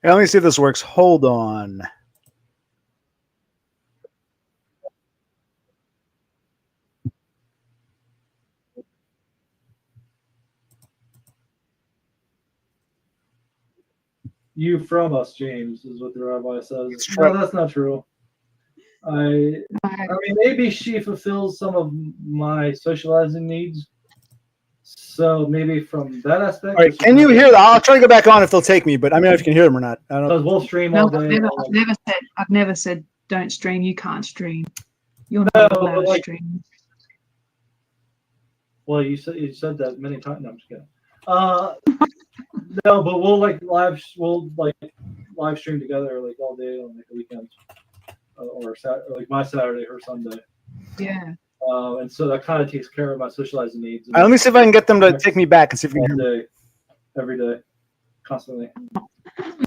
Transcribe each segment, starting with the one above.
Hey, let me see if this works. Hold on. You from us, James, is what the rabbi says. It's No, true. that's not true. I mean, maybe she fulfills some of my socializing needs. So maybe from that aspect. All right, can you hear that? I'll try to go back on if they'll take me, but I mean, if you can hear them or not. I don't know. Because we'll stream No, all day. I've never said don't stream. You can't stream. You're No, not allowed like- to stream. Well, you said that many times. No, I'm just kidding. No, but we'll live stream together like all day on like the weekends, or like my Saturday or Sunday. Yeah. And so that kind of takes care of my socializing needs. All right, let me see if I can get them to take me back and see if we can all hear me. day, every day, constantly.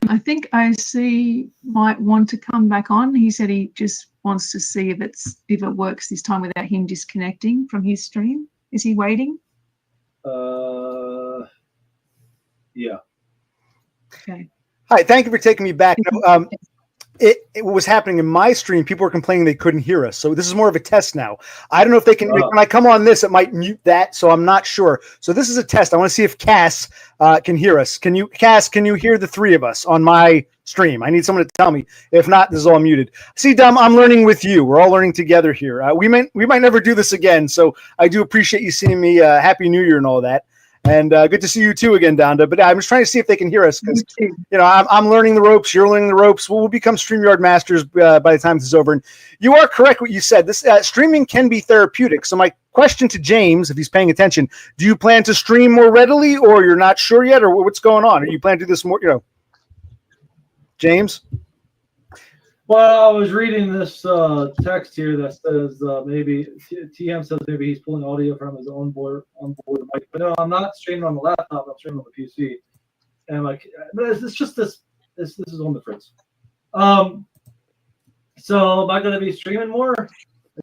I think IC might want to come back on. He said he just wants to see if it works this time without him disconnecting from his stream. Is he waiting? Yeah. Okay. Hi, thank you for taking me back. No, it was happening in my stream. People were complaining they couldn't hear us. So this is more of a test now. I don't know if they can. When I come on this, it might mute that. So I'm not sure. So this is a test. I want to see if Cass can hear us. Cass, can you hear the three of us on my stream? I need someone to tell me. If not, this is all muted. See, Dom, I'm learning with you. We're all learning together here. We might never do this again. So I do appreciate you seeing me. Happy New Year and all that. And good to see you too again, Donda. But I'm just trying to see if they can hear us because I'm learning the ropes. You're learning the ropes. We'll become StreamYard masters by the time this is over. And you are correct what you said. This streaming can be therapeutic. So my question to James, if he's paying attention, do you plan to stream more readily, or you're not sure yet, or what's going on? Are you planning to do this more? James. Well, I was reading this text here that says maybe TM says maybe he's pulling audio from his own board mic. But no, I'm not streaming on the laptop. I'm streaming on the PC. And like, it's just this is on the fritz. So am I going to be streaming more?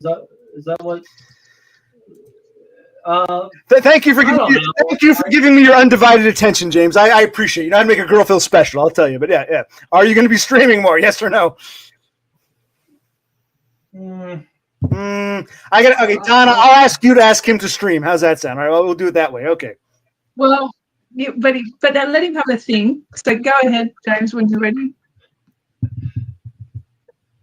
Is that what? Thank you for giving me your undivided attention, James. I appreciate it. You know, I'd make a girl feel special. I'll tell you. But yeah. Are you going to be streaming more? Yes or no? I got okay, Donna. I'll ask you to ask him to stream. How's that sound? All right, well, we'll do it that way. Okay. Well, yeah, but let him have a thing. So go ahead, James, when you're ready.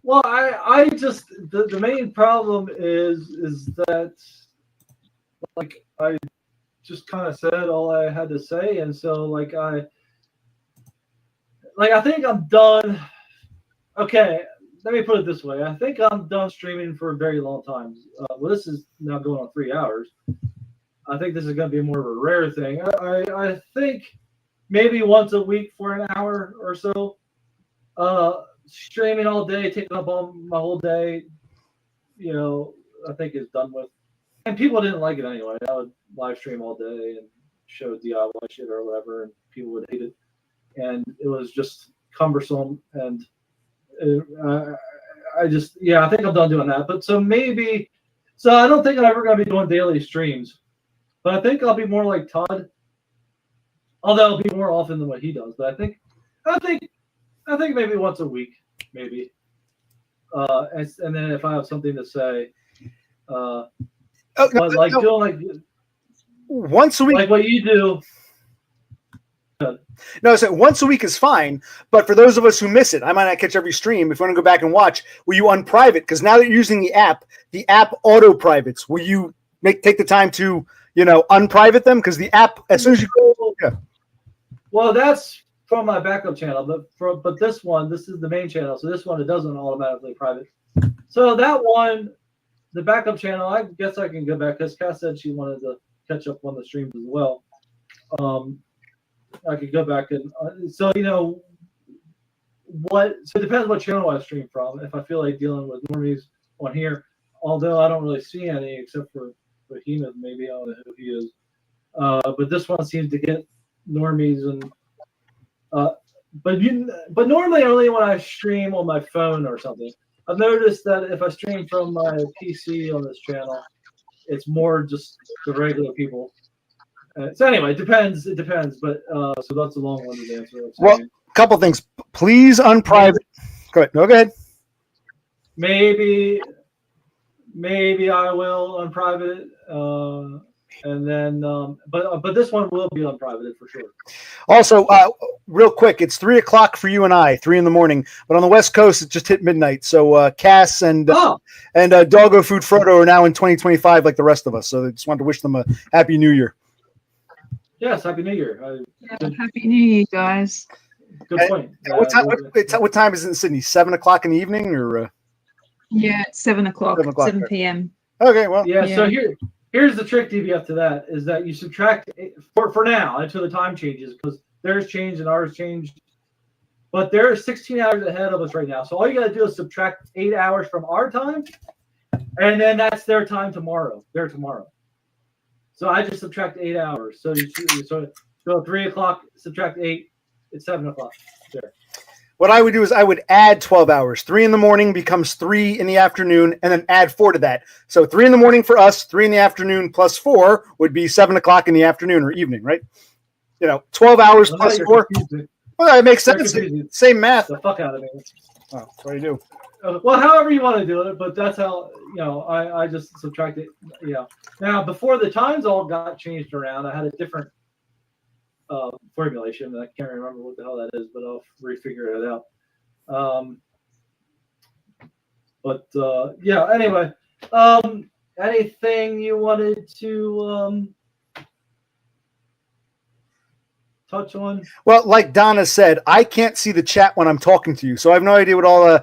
Well, I just the main problem is that like I just kind of said all I had to say, and so like I think I'm done. Okay. Let me put it this way. I think I'm done streaming for a very long time. Well, this is now going on 3 hours. I think this is going to be more of a rare thing. I think maybe once a week for an hour or so. Streaming all day, taking up all my whole day, I think is done with. And people didn't like it anyway. I would live stream all day and show DIY shit or whatever, and people would hate it. And it was just cumbersome and I think I'm done doing that. But so I don't think I'm ever going to be doing daily streams, but I think I'll be more like Todd, although it'll be more often than what he does. But I think maybe once a week, maybe. And then if I have something to say, doing like once a week, like what you do. No, so once a week is fine, but for those of us who miss it, I might not catch every stream. If you want to go back and watch, will you unprivate? Because now that you're using the app auto privates. Will you take the time to unprivate them? Because the app, as soon as you go, yeah. Well, that's from my backup channel, but this is the main channel. So this one, it doesn't automatically private. So that one, the backup channel, I guess I can go back because Cass said she wanted to catch up on the streams as well. I could go back and so it depends what channel I stream from. If I feel like dealing with normies on here, although I don't really see any except for Behemoth, maybe I don't know who he is. But this one seems to get normies and but normally only when I stream on my phone or something. I've noticed that if I stream from my PC on this channel, it's more just the regular people. So anyway, it depends. But so that's a long-winded answer. Well, couple things. Please unprivate. Go ahead. No, go ahead. Maybe I will unprivate it, and then but this one will be unprivated for sure. Also, real quick, it's 3 o'clock for you and I, 3 a.m. But on the West Coast, it just hit midnight. So Cass and Doggo Food Frodo are now in 2025, like the rest of us. So I just wanted to wish them a happy New Year. Yes, happy New Year. Happy New Year, guys. Good point. What time is it in Sydney? 7 o'clock in the evening, or? Yeah, it's 7 o'clock, 7 p.m. Okay, well. Yeah. So here's the trick, DBF, to that is that you subtract for now until the time changes, because theirs changed and ours changed. But they're 16 hours ahead of us right now. So all you got to do is subtract 8 hours from our time, and then that's their time tomorrow. Their tomorrow. So I just subtract 8 hours. So so 3 o'clock, subtract 8, it's 7 o'clock. There. What I would do is I would add 12 hours. 3 a.m. becomes 3 in the afternoon, and then add 4 to that. So 3 a.m. for us, 3 in the afternoon plus 4 would be 7 o'clock in the afternoon or evening, right? 12 hours plus 4. Well, that makes sense. Same math. The fuck out of me. Oh, that's what I do. Well, however you want to do it, but that's how I just subtract it. Now, before the times all got changed around, I had a different formulation. I can't remember what the hell that is, but I'll refigure it out. Anyway, anything you wanted to touch on? Well, like Donna said, I can't see the chat when I'm talking to you, so I have no idea what all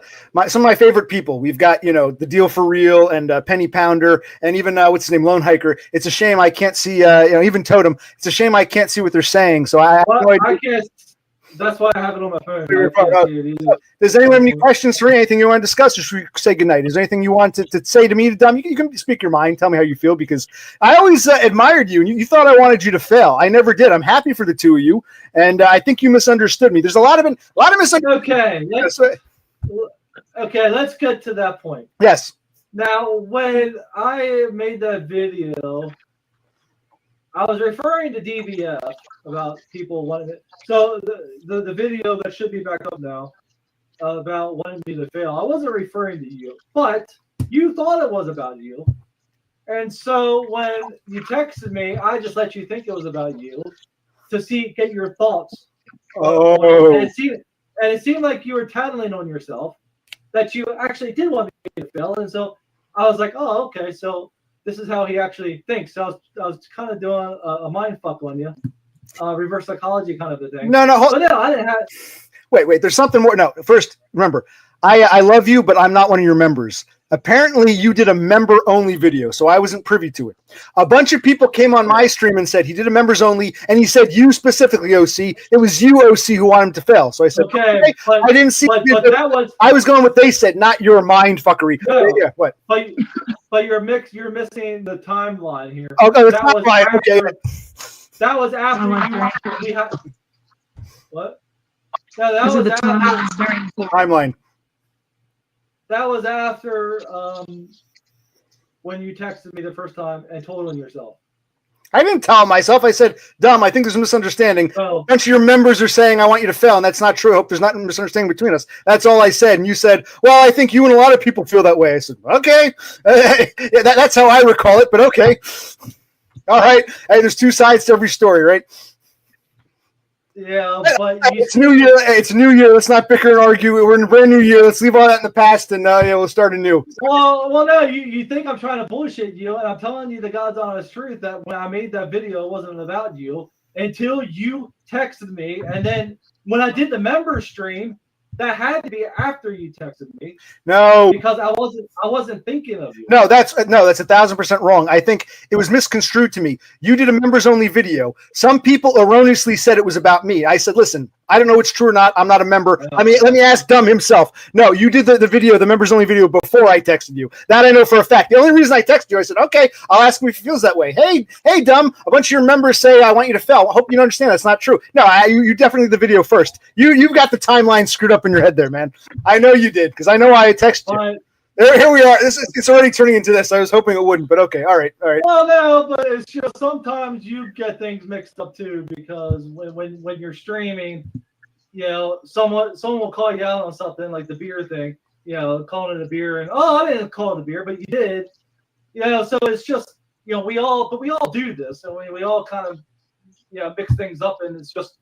some of my favorite people. We've got the Deal for Real and Penny Pounder, and even what's his name, Lone Hiker. It's a shame I can't see even Totem. It's a shame I can't see what they're saying. So I have no idea. I can't. That's why I have it on my phone. Does anyone have any questions for me? Anything you want to discuss, or should we say goodnight? Is there anything you want to say to me, to Dom? You can speak your mind. Tell me how you feel, because I always admired you, and you thought I wanted you to fail. I never did. I'm happy for the two of you, and I think you misunderstood me. There's a lot of misunderstanding. Okay, let's get to that point. Yes. Now, when I made that video, I was referring to DBF about people wanting it. So the video that should be back up now about wanting me to fail, I wasn't referring to you, but you thought it was about you. And so when you texted me, I just let you think it was about you to get your thoughts. Oh. And it seemed like you were tattling on yourself, that you actually did want me to fail. And so I was like, oh, okay, so this is how he actually thinks. So I was kind of doing a mind fuck on you, reverse psychology kind of a thing. No, I didn't have. Wait. There's something more. No, first, remember, I love you, but I'm not one of your members. Apparently, you did a member-only video, so I wasn't privy to it. A bunch of people came on my stream and said he did a members-only, and he said you specifically, OC. It was you, OC, who wanted him to fail. So I said, okay, I didn't see. But that was. I was going what they said, not your mind fuckery. No, yeah, what? But you're missing the timeline here. Oh, the timeline. Okay. That was after we had. What? No, that was the timeline. That was after when you texted me the first time and told on yourself. I didn't tell myself. I said, Dom, I think there's a misunderstanding. Oh. A bunch of your members are saying I want you to fail, and that's not true. I hope there's not a misunderstanding between us. That's all I said. And you said, well, I think you and a lot of people feel that way. I said, okay. Yeah, that's how I recall it, but okay. All right. Hey, there's two sides to every story, right? Yeah, but it's New Year. It's New Year. Let's not bicker and argue. We're in a brand new year. Let's leave all that in the past, and we'll start anew. Well, no. You think I'm trying to bullshit you, and I'm telling you the God's honest truth that when I made that video, it wasn't about you until you texted me, and then when I did the member stream, that had to be after you texted me. No, because I wasn't thinking of you. No, that's 1,000% wrong. I think it was misconstrued to me. You did a members only video. Some people erroneously said it was about me. I said, listen, I don't know what's true or not. I'm not a member. No. I mean, let me ask Dumb himself. No, you did the video, the members only video before I texted you. That I know for a fact. The only reason I texted you, I said, okay, I'll ask him if he feels that way. Hey, Dumb, a bunch of your members say I want you to fail. I hope you understand that's not true. No, you definitely did the video first. You've got the timeline screwed up in your head there, man. I know you did, because I know I texted you. Here we are. It's already turning into this. I was hoping it wouldn't, but okay. All right. Well, no, but it's just sometimes you get things mixed up too, because when you're streaming, someone will call you out on something like the beer thing, calling it a beer, and I didn't call it a beer, but you did, so it's just, we all do this, and we all kind of, mix things up, and it's just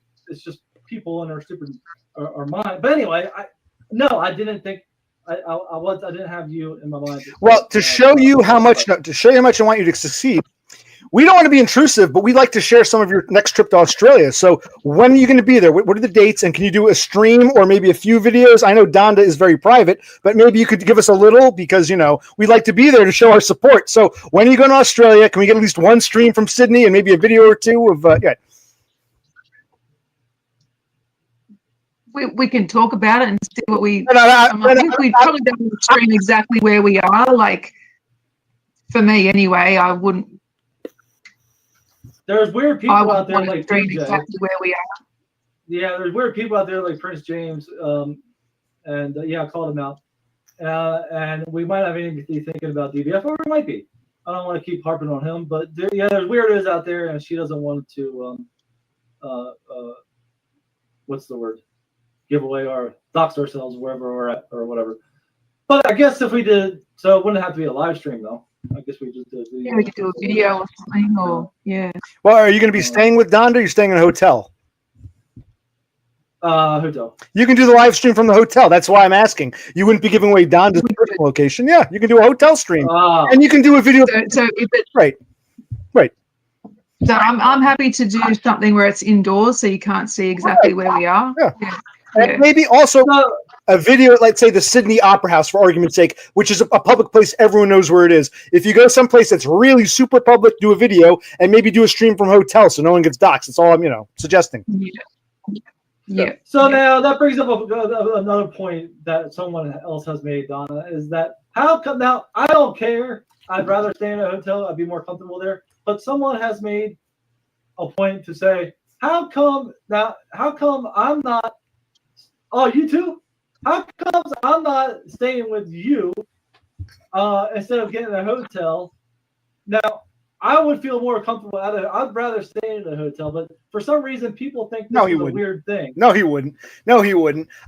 people in our stupid our mind. But anyway, I didn't think I didn't have you in my mind. Well, to show you how much I want you to succeed, we don't want to be intrusive, but we'd like to share some of your next trip to Australia. So when are you going to be there? What are the dates? And can you do a stream or maybe a few videos? I know Donda is very private, but maybe you could give us a little, because, we'd like to be there to show our support. So when are you going to Australia? Can we get at least one stream from Sydney and maybe a video or two of, We can talk about it and see what we. I think we probably don't stream exactly where we are. Like, for me anyway, I wouldn't. There's weird people out there like stream exactly where we are. Yeah, there's weird people out there like Prince James, and I called him out, and we might not even be thinking about DBF, or we might be. I don't want to keep harping on him, but there's weirdos out there, and she doesn't want to, what's the word? Give away or dox ourselves wherever we're at or whatever. But I guess if we did, so it wouldn't have to be a live stream though. I guess we just did. We could do a video or something, or Well, are you going to be staying with Donda? Or are you staying in a hotel? Hotel. You can do the live stream from the hotel. That's why I'm asking. You wouldn't be giving away Donda's personal location. Yeah, you can do a hotel stream, and you can do a video. So if it, right. So I'm happy to do something where it's indoors, so you can't see exactly where we are. Yeah. And maybe also a video, like say the Sydney Opera House, for argument's sake, which is a public place. Everyone knows where it is. If you go someplace that's really super public, do a video and maybe do a stream from a hotel so no one gets doxxed. That's all I'm, suggesting. Yeah. So now that brings up another point that someone else has made, Donna, is that how come now? I don't care. I'd rather stay in a hotel. I'd be more comfortable there. But someone has made a point to say, how come I'm not? Oh, you too? How come I'm not staying with you instead of getting a hotel? Now, I would feel more comfortable I'd rather stay in a hotel, but for some reason, people think this is a weird thing. No, he wouldn't.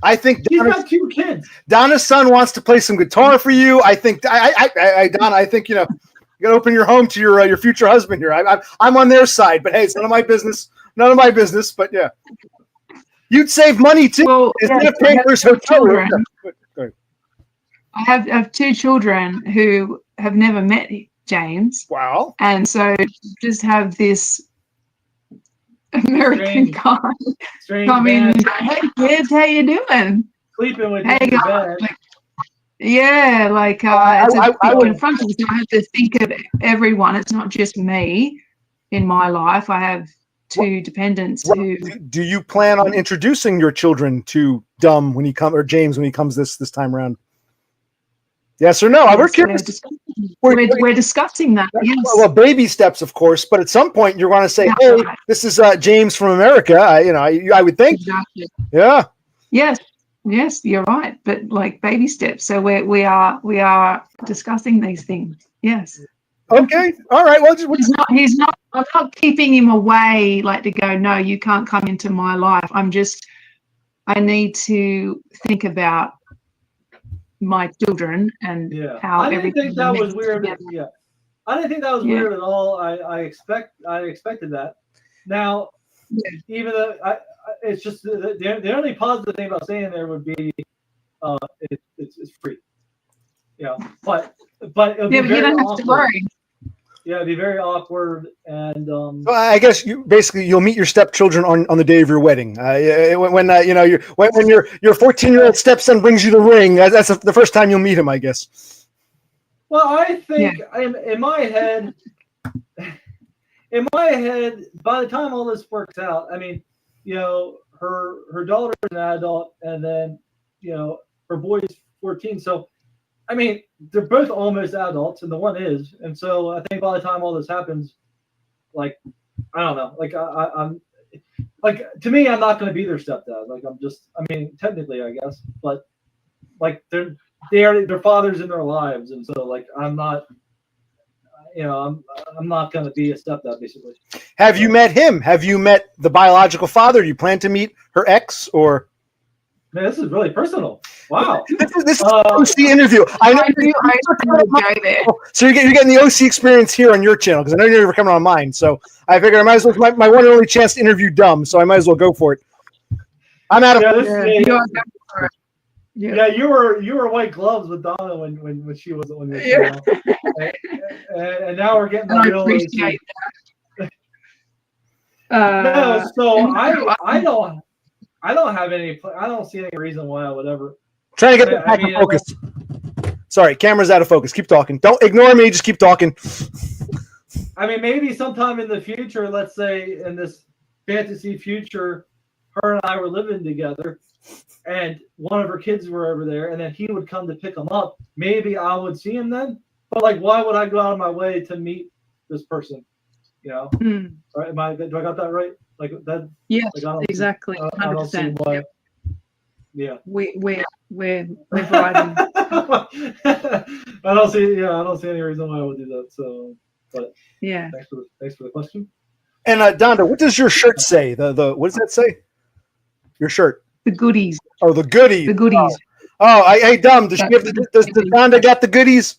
I think he's got 2 kids. Donna's son wants to play some guitar for you. I think, Donna, I think, you got to open your home to your future husband here. I'm on their side, but hey, it's none of my business. None of my business, but yeah. You'd save money too. Well, instead of paying for his hotel room. I have 2 children who have never met James. Wow. And so just have this American guy come in and go, hey kids, how you doing? Sleeping with you in bed. It's confronting. So I have to think of everyone. It's not just me in my life. I have 2 dependents who. Do you plan on introducing your children to DUM when he comes, or James when he comes this time around? Yes or no? We're curious. We're discussing that. Yes. Well, baby steps, of course, but at some point you're going to say, "Hey, this is James from America." I would think. Exactly. Yeah. Yes, you're right. But like baby steps. So we are discussing these things. Yes. Okay. All right. Well, he's not. I'm not keeping him away. Like to go. No, you can't come into my life. I need to think about my children and how I didn't think that was weird. Together. Yeah, I didn't think that was weird at all. I expected that. Now, even though it's just the only positive thing about staying there would be it's free. Yeah, but it'll be very you don't awkward. have to worry. Yeah, it'd be very awkward, and well, I guess you'll meet your stepchildren on the day of your wedding. When your 14-year-old stepson brings you the ring, that's the first time you'll meet him, I guess. Well, I think in my head, by the time all this works out, I mean, her daughter is an adult, and then her boy's 14, so. I mean, they're both almost adults, and the one is, and so I think by the time all this happens, like, I don't know, like I'm, like to me, I'm not going to be their stepdad. Like technically, I guess, but like they're their fathers in their lives, and so like I'm not, I'm not going to be a stepdad basically. Have you met him? Have you met the biological father? Do you plan to meet her ex or? Man, this is really personal. Wow. This is an OC interview. I know. I knew I would go there. So you're getting the OC experience here on your channel because I know you're never coming on mine. So I figured I might as well. My one and only chance to interview Dumb, so I might as well go for it. I'm out of. Yeah, you were white gloves with Donna when she was on your channel, and now we're getting the real. I appreciate that. No, so I don't have any. I don't see any reason why I would ever. Trying to get back in focus. Sorry, camera's out of focus. Keep talking. Don't ignore me. Just keep talking. I mean, maybe sometime in the future, let's say in this fantasy future, her and I were living together, and one of her kids were over there, and then he would come to pick him up. Maybe I would see him then. But like, why would I go out of my way to meet this person? You know, right? Do I got that right? Like that? Yes, like, exactly. 100%. Why, yeah, we're riding. I don't see any reason why I would do that. So, but yeah, thanks for the question. And Donda, what does your shirt say? The what does that say? Your shirt. The goodies. Oh, the goodies. The goodies. Hey, Dumb, does Donda got the goodies?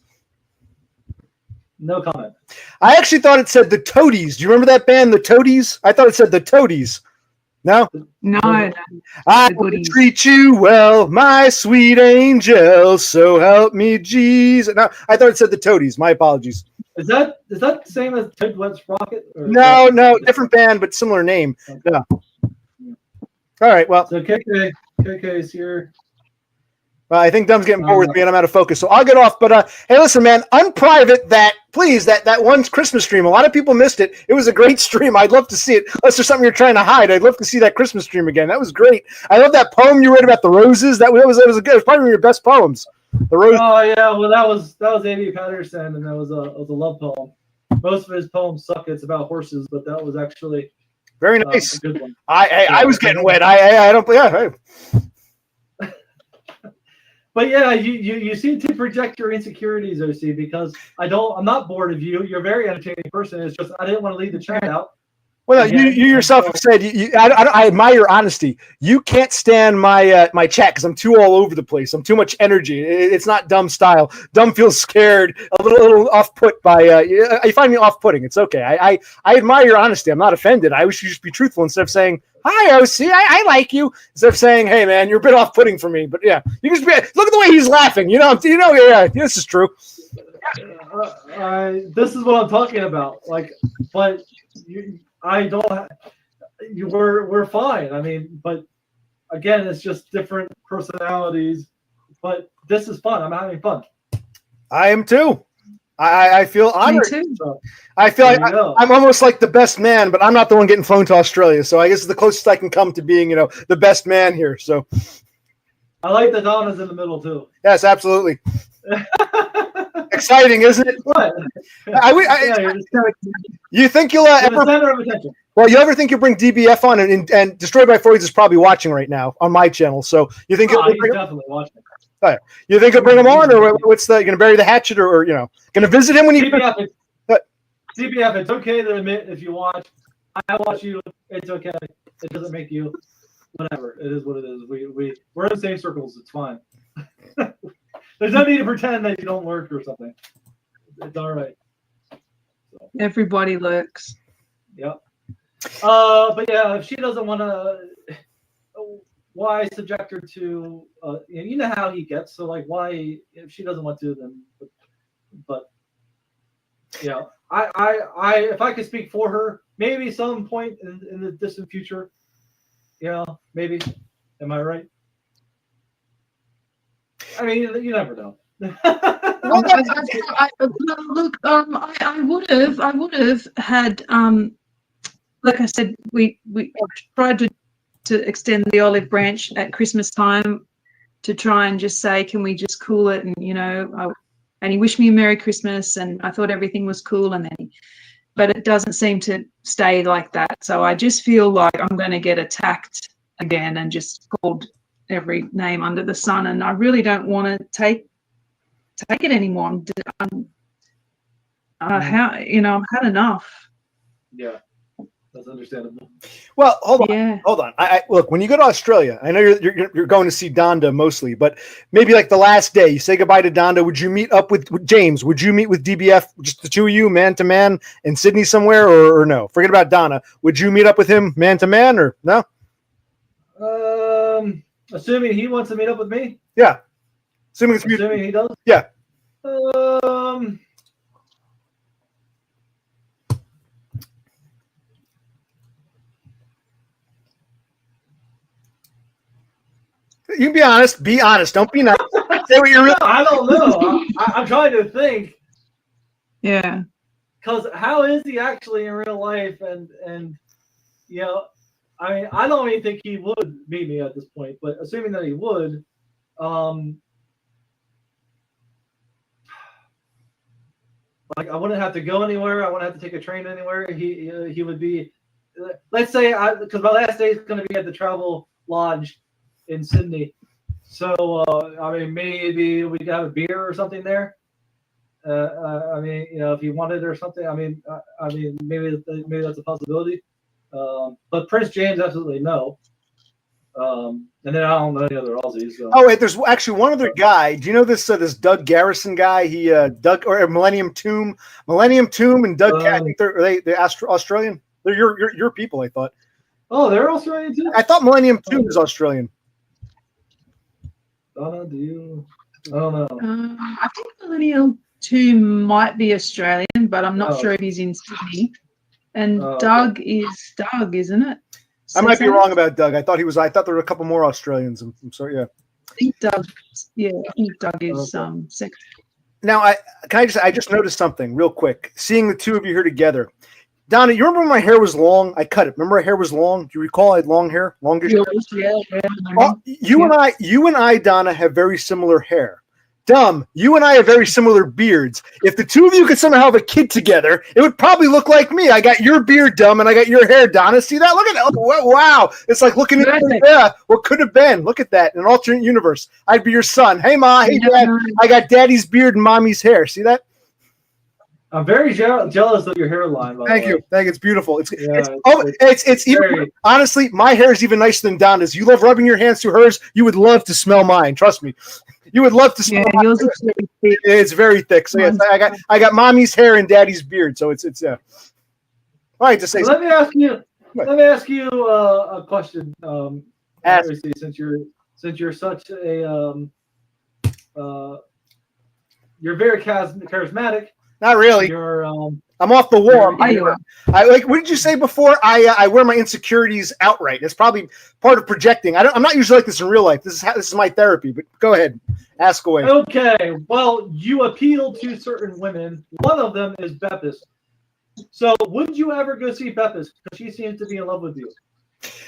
No comment. I actually thought it said the Toadies. Do you remember that band, the Toadies? I thought it said the Toadies. No? No. I will treat you well, my sweet angel, so help me, Jesus. No, I thought it said the Toadies. My apologies. Is that the same as Ted Wentz Rocket? No, different band, but similar name. Okay. Yeah. All right, well. So KK is here. Well, I think Dumb's getting bored with me and I'm out of focus, so I'll get off. But hey, listen, man, unprivate that, please, that one Christmas stream. A lot of people missed it. It was a great stream. I'd love to see it. Unless there's something you're trying to hide, I'd love to see that Christmas stream again. That was great. I love that poem you read about the roses. That was good. It was probably one of your best poems. The roses. Oh yeah, well that was A.B. Patterson, and that was a love poem. Most of his poems suck. It's about horses, but that was actually very nice. A good one. I was getting wet. I don't. Yeah. But yeah, you seem to project your insecurities, OC, because I'm not bored of you. You're a very entertaining person. It's just I didn't want to leave the chat out. Well, you yourself have said I admire your honesty. You can't stand my my chat because I'm too all over the place. I'm too much energy. It's not Dumb style. Dumb feels scared, a little off put by. You find me off putting. It's okay. I admire your honesty. I'm not offended. I wish you just be truthful instead of saying, "Hi, OC, I like you," instead of saying, "Hey, man, you're a bit off putting for me." But yeah, you just look at the way he's laughing. Yeah, this is true. This is what I'm talking about. Like, but we're fine. I mean, but again, it's just different personalities. But this is fun. I'm having fun. I am too. I feel honored. Me too. So, I feel like I'm almost like the best man, but I'm not the one getting flown to Australia. So I guess it's the closest I can come to being, the best man here. So I like the Donna's in the middle too. Yes, absolutely. Exciting, isn't it? What? You think you'll ever? Center of attention. Well, you ever think you'll bring DBF on and Destroyed by Freud is probably watching right now on my channel. So you think he's definitely watching. Right. You think you'll bring him on, or what's the? You gonna bury the hatchet, or going to visit him when you? DBF, it's okay to admit if you watch. I watch you. It's okay. It doesn't make you whatever. It is what it is. We're in the same circles. It's fine. There's no need to pretend that you don't lurk or something. It's all right. So. Everybody lurks. Yep. But yeah, if she doesn't want to, why subject her to? You know how he gets. So like, why if she doesn't want to, then. But yeah, I if I could speak for her, maybe some point in the distant future. Maybe. Am I right? I mean, you never know. Look, I would have had, like I said, we tried to extend the olive branch at Christmas time to try and just say, can we just cool it? And and he wished me a Merry Christmas, and I thought everything was cool, but it doesn't seem to stay like that. So I just feel like I'm going to get attacked again and just called every name under the sun, and I really don't want to take it anymore. I've had enough. Yeah, That's understandable. Well, hold on. Yeah. Hold on. I look, when you go to Australia, I know you're going to see Donda mostly, but maybe like the last day, you say goodbye to Donda. Would you meet up with James? Would you meet with DBF, just the two of you, man to man, in Sydney somewhere, or no? Forget about Donna. Would you meet up with him, man to man, or no? Assuming he wants to meet up with me. Yeah. Assuming he does. Yeah. You can be honest. Be honest. Don't be nice. Say what you're really. I don't know. I'm trying to think. Yeah. Because how is he actually in real life? And you know, I mean, I don't even think he would meet me at this point. But assuming that he would, like I wouldn't have to go anywhere. I wouldn't have to take a train anywhere. He would be. Let's say because my last day is going to be at the Travel Lodge in Sydney. So I mean, maybe we could have a beer or something there. I mean, you know, if you wanted or something. I mean, maybe that's a possibility. But Prince James, absolutely no. And then I don't know any other Aussies. So. Oh, wait, there's actually one other guy. Do you know this this Doug Garrison guy? He Doug or Millennium Tomb and Doug. I think they're Australian. They're your people. I thought. Oh, they're Australian too. I thought Millennium Tomb is Australian. Donna, do you? I don't know. I think Millennial 2 might be Australian, but I'm not sure if he's in Sydney. And Doug is Doug, isn't it? I might be wrong about Doug. I thought there were a couple more Australians. I'm sorry. Yeah. I think Doug. Yeah, I think Doug is second. Now, I just noticed something real quick. Seeing the two of you here together, Donna, you remember when my hair was long? I cut it. Remember my hair was long? Do you recall I had long hair? Longish hair? Yeah. Well, you and I, Donna, have very similar hair. Dumb, you and I have very similar beards. If the two of you could somehow have a kid together, it would probably look like me. I got your beard, Dumb, and I got your hair, Donna. See that? Look at that. Wow. It's like looking at what could have been. Look at that. In an alternate universe. I'd be your son. Hey, Ma. Hey, Dad. I got Daddy's beard and Mommy's hair. See that? I'm very jealous of your hairline. Thank you. It's beautiful. It's even honestly, my hair is even nicer than Donna's. You love rubbing your hands through hers. You would love to smell mine. Trust me. You would love to smell mine. Yours is very thick. It's very thick. So yes, I got Mommy's hair and Daddy's beard. So it's all right to say. Let me ask you a question. Obviously, since you're such a you're very charismatic. Not really. You're I'm off the wall. I like. What did you say before? I wear my insecurities outright. It's probably part of projecting. I'm not usually like this in real life. This is my therapy. But go ahead, ask away. Okay. Well, you appeal to certain women. One of them is Beppis. So, would you ever go see Beppis? Because she seems to be in love with you.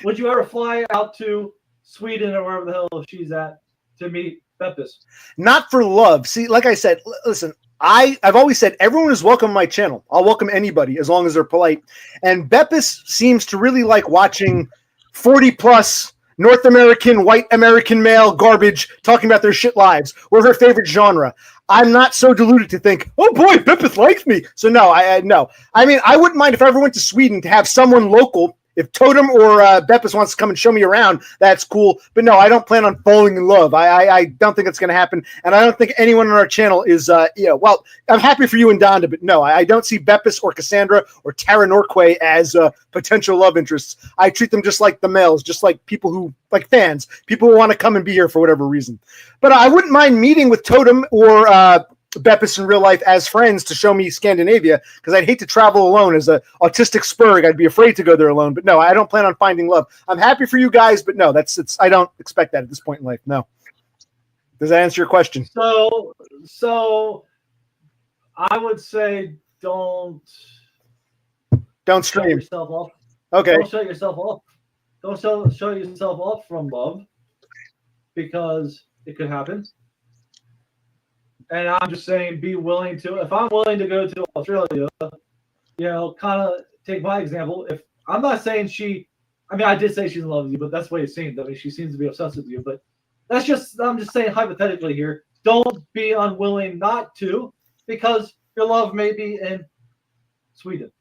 Would you ever fly out to Sweden or wherever the hell she's at to meet Beppis? Not for love. See, like I said, listen. I've always said everyone is welcome on my channel. I'll welcome anybody as long as they're polite. And Beppis seems to really like watching 40+ North American, white American male garbage talking about their shit lives. We're her favorite genre. I'm not so deluded to think, oh boy, Beppis likes me. So no, no. I mean, I wouldn't mind if I ever went to Sweden to have someone local. If Totem or Beppis wants to come and show me around, that's cool. But no, I don't plan on falling in love. I don't think it's going to happen. And I don't think anyone on our channel is, well, I'm happy for you and Donda, but no, I don't see Beppis or Cassandra or Tara Norquay as potential love interests. I treat them just like the males, just like people who, like fans, people who want to come and be here for whatever reason. But I wouldn't mind meeting with Totem or Beppis in real life as friends to show me Scandinavia, because I'd hate to travel alone as an autistic spurg. I'd be afraid to go there alone. But no, I don't plan on finding love. I'm happy for you guys, but no, I don't expect that at this point in life. No. Does that answer your question? So I would say don't stream yourself off. Okay. Don't shut yourself off. Don't show yourself off from love, because it could happen. And I'm just saying, be willing to. If I'm willing to go to Australia, kind of take my example. If I'm not saying I did say she's in love with you, but that's the way it seems. I mean, she seems to be obsessed with you. But I'm just saying hypothetically here. Don't be unwilling not to, because your love may be in Sweden.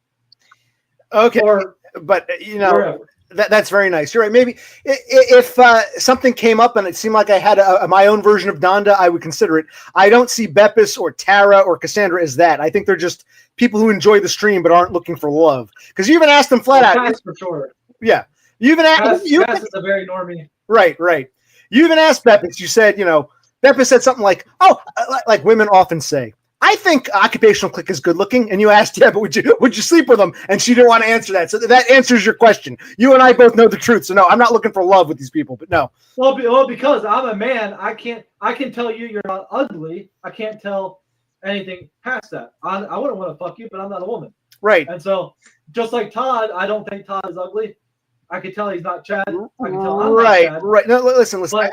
Okay. Or but Wherever. that's very nice. You're right. Maybe if something came up and it seemed like I had my own version of Donda, I would consider it. I don't see Beppis or Tara or Cassandra as that. I think they're just people who enjoy the stream but aren't looking for love. Because you even asked them flat out. Cass for sure. Yeah. You even asked. Cass is a very normie. Right. You even asked Beppis. You said, Beppis said something like, "Oh, like women often say, I think occupational click is good looking." And you asked, "Yeah, but would you sleep with them?" And she didn't want to answer that. So that answers your question. You and I both know the truth. So no, I'm not looking for love with these people. But no. Well, because I'm a man, I can tell you you're not ugly. I can't tell anything past that. I wouldn't want to fuck you, but I'm not a woman. Right. And so, just like Todd, I don't think Todd is ugly. I can tell he's not Chad. I can tell I'm not Chad. Right. No, listen. But,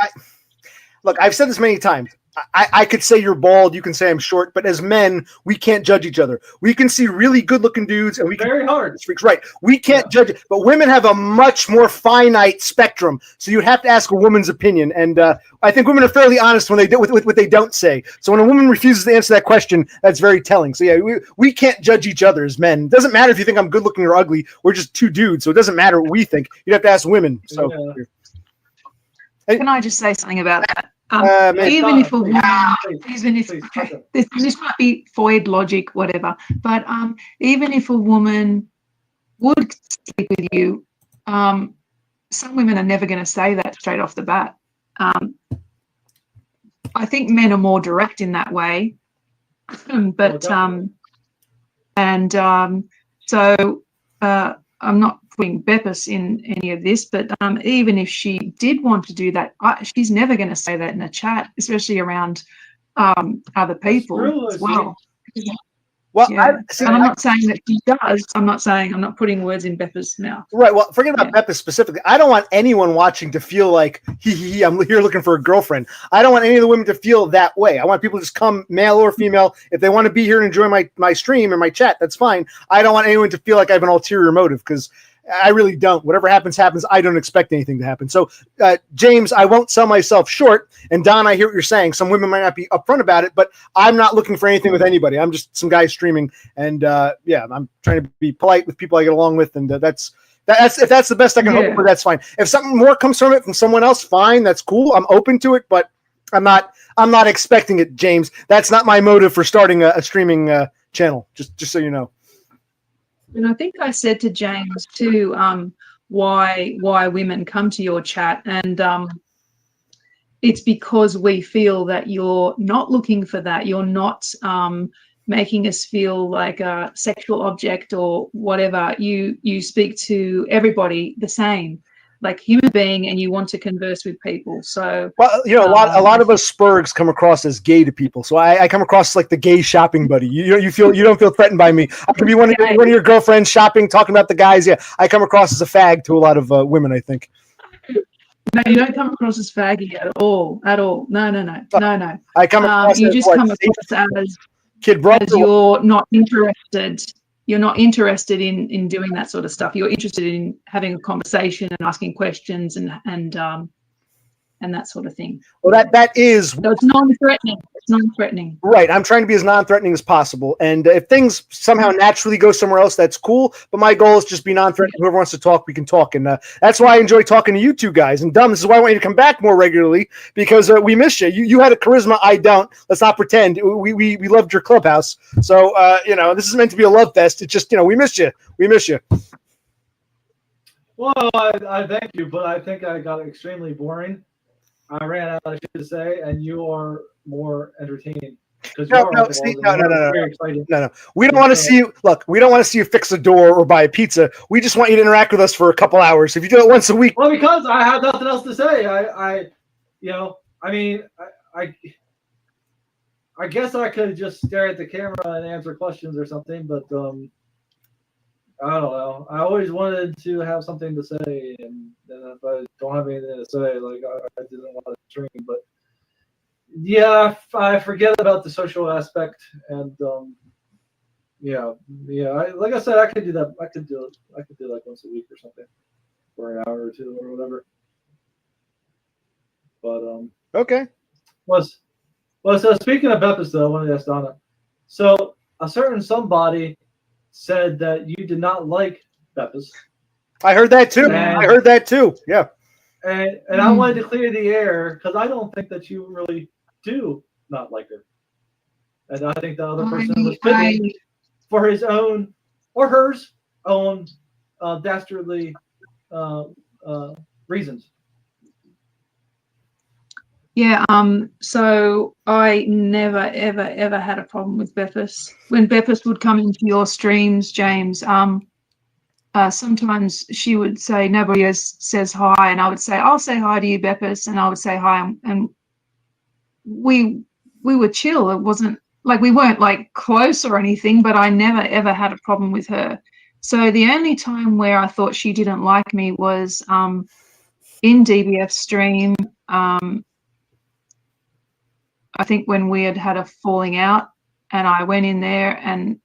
Look, I've said this many times. I could say you're bald, you can say I'm short, but as men, we can't judge each other. We can see really good-looking dudes, and we can very hard. Freaks, right? We can't judge it, but women have a much more finite spectrum. So you'd have to ask a woman's opinion, and I think women are fairly honest when they do with what they don't say. So when a woman refuses to answer that question, that's very telling. So yeah, we can't judge each other as men. It doesn't matter if you think I'm good-looking or ugly. We're just two dudes, so it doesn't matter what we think. You'd have to ask women. So. Yeah. Can I just say something about that? Even if a woman, this might be Freud logic, whatever, but even if a woman would sleep with you, some women are never going to say that straight off the bat. I think men are more direct in that way, but so I'm not putting Beppis in any of this, but even if she did want to do that, she's never going to say that in a chat, especially around other people as well. Well, yeah. I'm not saying that she does. I'm not putting words in Beppis' mouth. Right. Well, forget about Beppis specifically. I don't want anyone watching to feel like, I'm here looking for a girlfriend. I don't want any of the women to feel that way. I want people to just come, male or female. If they want to be here and enjoy my stream or my chat, that's fine. I don't want anyone to feel like I have an ulterior motive, because I really don't. Whatever happens. I don't expect anything to happen. So, James, I won't sell myself short. And Don, I hear what you're saying. Some women might not be upfront about it, but I'm not looking for anything with anybody. I'm just some guy streaming, and I'm trying to be polite with people I get along with, and that's if that's the best I can hope for. That's fine. If something more comes from it from someone else, fine. That's cool. I'm open to it, but I'm not expecting it, James. That's not my motive for starting a streaming channel. Just so you know. And I think I said to James too, why women come to your chat, and it's because we feel that you're not looking for that. You're not making us feel like a sexual object or whatever. You speak to everybody the same, like human being, and you want to converse with people. So, well, a lot of us Spurgs come across as gay to people. So I come across like the gay shopping buddy. You don't feel threatened by me. I could be one of your girlfriends shopping, talking about the guys. Yeah, I come across as a fag to a lot of women, I think. No, you don't come across as faggy at all. No. I come across you just come across as kid brother. As you're not interested. You're not interested in doing that sort of stuff. You're interested in having a conversation and asking questions and that sort of thing. Well, that is. So it's non-threatening. It's non-threatening. Right. I'm trying to be as non-threatening as possible. And if things somehow naturally go somewhere else, that's cool. But my goal is just be non-threatening. Whoever wants to talk, we can talk. And that's why I enjoy talking to you two guys. And Dumb, this is why I want you to come back more regularly, because we miss you. You had a charisma. I don't. Let's not pretend. We loved your clubhouse. So, this is meant to be a love fest. It's just, we missed you. We miss you. Well, I thank you, but I think I got extremely boring. I ran out of shit to say, and you are more entertaining. No. We don't want to see you. Look, we don't want to see you fix a door or buy a pizza. We just want you to interact with us for a couple hours. If you do it once a week. Well, because I have nothing else to say. I guess I could just stare at the camera and answer questions or something, but I don't know. I always wanted to have something to say, and if I don't have anything to say, like I didn't want to stream. But yeah, I forget about the social aspect, and like I said, I could do that. I could do like once a week or something, for an hour or two or whatever. But okay. So speaking of Beppis, though, I wanted to ask Donna. So a certain somebody said that you did not like Beppis, I heard that too. And- I heard that too. Yeah. And I wanted to clear the air because I don't think that you really do not like her. And I think the other person was fibbing for his own or hers own dastardly reasons. Yeah, so I never, ever, ever had a problem with Beppis. When Beppis would come into your streams, James, sometimes she would say, nobody else says hi, and I would say, I'll say hi to you, Beppis, and I would say hi, and we were chill. It wasn't like we weren't like close or anything, but I never, ever had a problem with her. So the only time where I thought she didn't like me was in DBF's stream. I think when we had a falling out and I went in there and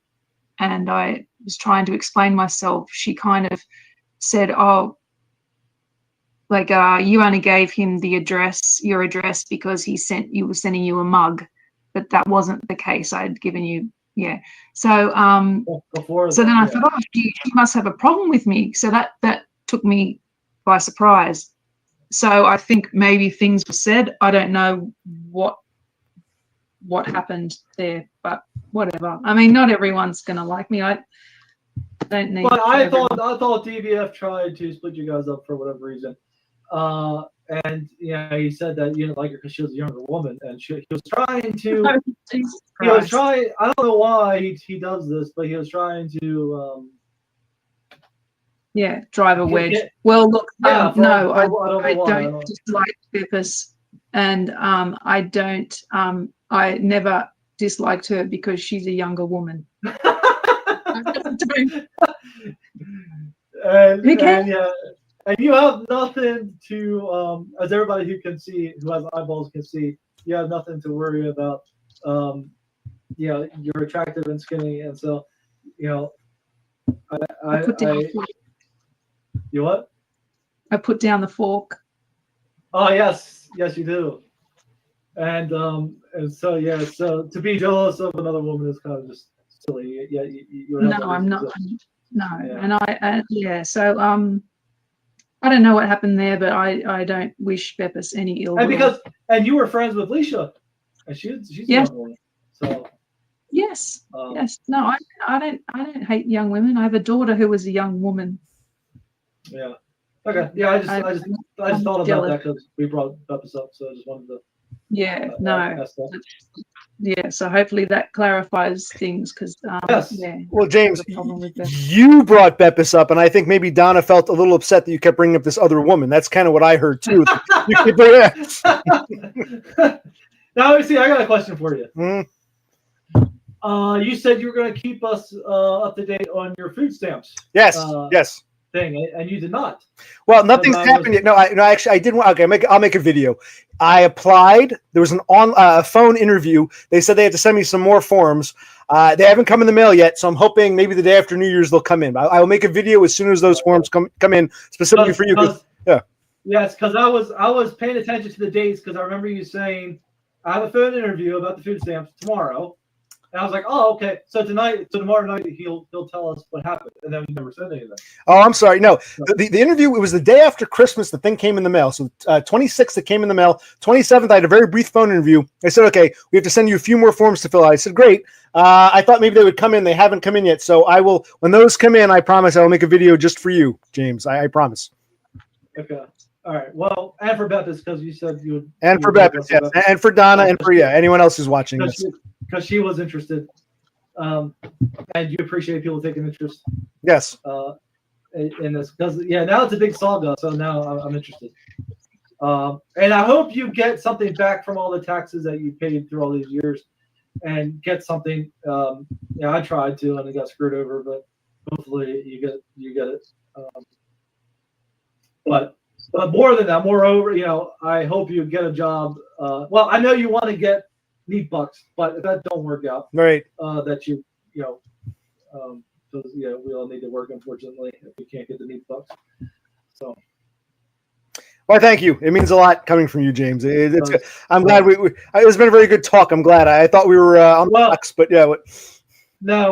I was trying to explain myself, she kind of said, oh, like you only gave him your address because you was sending you a mug, but that wasn't the case. I'd given you, yeah. So then I thought, oh, she must have a problem with me. So that took me by surprise. So I think maybe things were said. I don't know what happened there, but whatever. I mean, not everyone's gonna like me. I don't need. But I thought DBF tried to split you guys up for whatever reason, and he said that you didn't like her because she was a younger woman, and he was trying to. He was trying. I don't know why he does this, but he was trying to. Drive a wedge. Well, look, I don't just dislike Beppis, and I don't. I never disliked her because she's a younger woman. And you have nothing to, as everybody who can see, who has eyeballs can see, you have nothing to worry about. You're attractive and skinny, and so, you what? I put down the fork. Oh yes, you do. And so so to be jealous of another woman is kind of just silly. Yeah, no, I'm not. No, yeah. And so I don't know what happened there, but I don't wish Beppis any ill will. And you were friends with Leisha, and she's a young woman. So yes. No, I don't hate young women. I have a daughter who was a young woman. Yeah. Okay. Yeah, I just thought about that because we brought Beppis up, so I just wanted to. Yeah. So hopefully that clarifies things because yes. Well, James, you brought Beppis up, and I think maybe Donna felt a little upset that you kept bringing up this other woman. That's kind of what I heard too. Now, see, I got a question for you. Mm-hmm. You said you were going to keep us up to date on your food stamps. Yes. Yes. Thing, and you did not. Well, nothing's happened yet. No, actually, I didn't. Okay, I'll make a video. I applied. There was a phone interview. They said they had to send me some more forms. They haven't come in the mail yet, so I'm hoping maybe the day after New Year's they'll come in. I will make a video as soon as those forms come in specifically for you. Yeah. Yes, because I was paying attention to the dates because I remember you saying I have a phone interview about the food stamps tomorrow. And I was like, oh, okay. So tomorrow night, he'll tell us what happened, and then we never said anything. Oh, I'm sorry. No, the interview, it was the day after Christmas. The thing came in the mail. So 26th, it came in the mail. 27th, I had a very brief phone interview. They said, okay, we have to send you a few more forms to fill out. I said, great. I thought maybe they would come in. They haven't come in yet. So I will, when those come in, I promise I will make a video just for you, James. I promise. Okay. All right. Well, and for Beppis, because you said you would. And for Beppis, yes. And for Donna, and for anyone else who's watching this. Because she was interested, and you appreciate people taking interest. Yes. In this, because now it's a big saga, so now I'm interested. And I hope you get something back from all the taxes that you paid through all these years, and get something. I tried to, and it got screwed over, but hopefully you get it. But more than that, moreover, I hope you get a job. Well, I know you want to get neat bucks, but if that don't work out, right? That we all need to work, unfortunately, if we can't get the neat bucks. So. Well, thank you. It means a lot coming from you, James. I'm glad it's been a very good talk. I'm glad. I thought we were on the box, but no,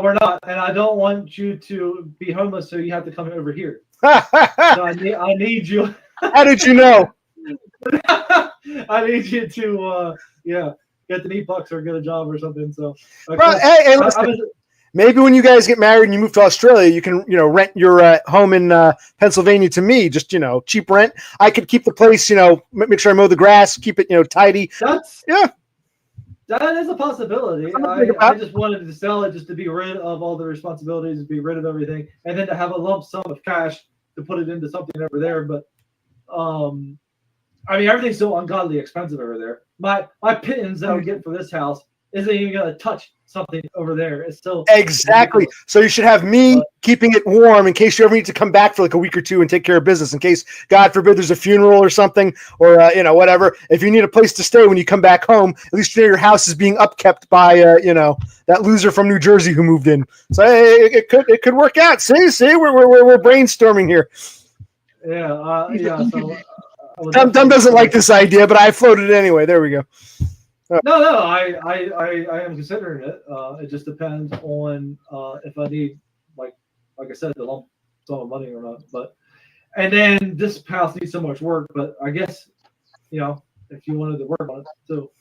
we're not. And I don't want you to be homeless, so you have to come over here. So I need you. How did you know? I need you to get the $8 or get a job or something. So Well, hey, listen, maybe when you guys get married and you move to Australia, you can rent your home in Pennsylvania to me. Just cheap rent. I could keep the place. Make sure I mow the grass, keep it tidy. That is a possibility. I just wanted to sell it just to be rid of all the responsibilities, to be rid of everything, and then to have a lump sum of cash to put it into something over there. But everything's so ungodly expensive over there. My pittance that I would get for this house isn't even gonna touch something over there. It's still exactly. Ridiculous. So you should have me keeping it warm in case you ever need to come back for like a week or two and take care of business. In case, God forbid, there's a funeral or something, or whatever. If you need a place to stay when you come back home, at least your house is being upkept by that loser from New Jersey who moved in. So it could work out. See, we're brainstorming here. Yeah. So Dum doesn't like this idea, but I floated it anyway. There we go. No, I am considering it. It just depends on if I need, like I said, the lump sum of money or not. And then this house needs so much work. But I guess if you wanted to work on it, so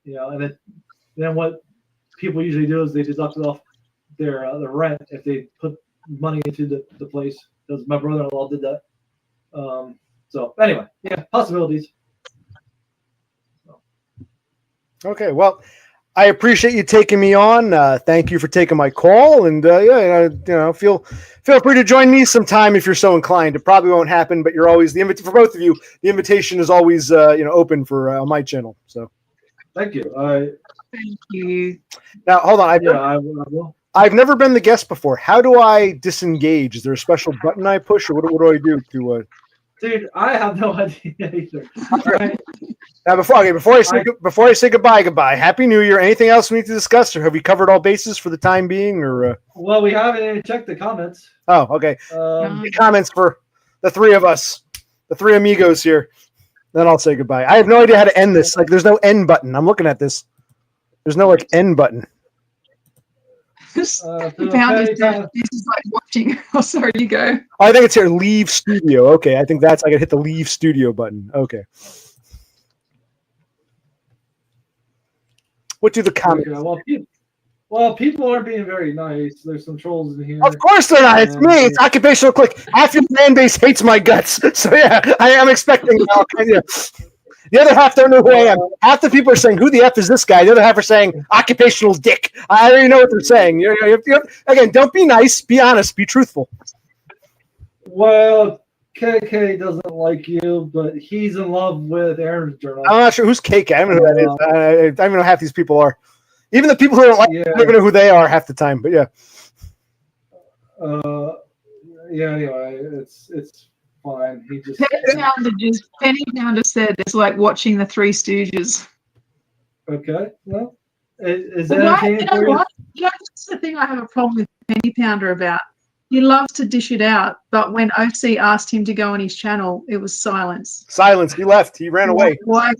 and then what people usually do is they deduct it off their rent if they put money into the place. Because my brother-in-law did that. So anyway, possibilities. Okay, well, I appreciate you taking me on. Thank you for taking my call, and feel free to join me sometime if you're so inclined. It probably won't happen, but you're always for both of you. The invitation is always open for my channel. So, thank you. Thank you. Now, hold on. I will. I've never been the guest before. How do I disengage? Is there a special button I push, or what do I do to? Dude, I have no idea either. Right. Now, before I say goodbye. Happy New Year. Anything else we need to discuss, or have we covered all bases for the time being? Or well, we haven't even checked the comments. Oh, okay. The comments for the three of us, the three amigos here. Then I'll say goodbye. I have no idea how to end this. Like, there's no end button. I'm looking at this. There's no end button. This is like watching. Oh, sorry, you go. Oh, I think it's here. Leave studio. Okay, I think I gotta hit the leave studio button. Okay. What do the comments? Well, people aren't being very nice. There's some trolls in here. Of course they're not. It's me. It's occupational click. Half your fan base hates my guts. So yeah, I am expecting. The other half don't know who I am. Half the people are saying, "Who the F is this guy?" The other half are saying, "Occupational dick." I already know what they're saying. Again, don't be nice. Be honest. Be truthful. Well, KK doesn't like you, but he's in love with Aaron's journal. I'm not sure who's KK. I don't know who that is. I don't even know half these people are. Even the people who don't like me, I don't even know who they are half the time. But yeah. Anyway, it's fine. He just Penny Pounder said it's like watching the Three Stooges. Okay. Well, is that anything for you? That's the thing I have a problem with Penny Pounder about. He loves to dish it out, but when OC asked him to go on his channel, it was silence. Silence. He left. He ran away. Why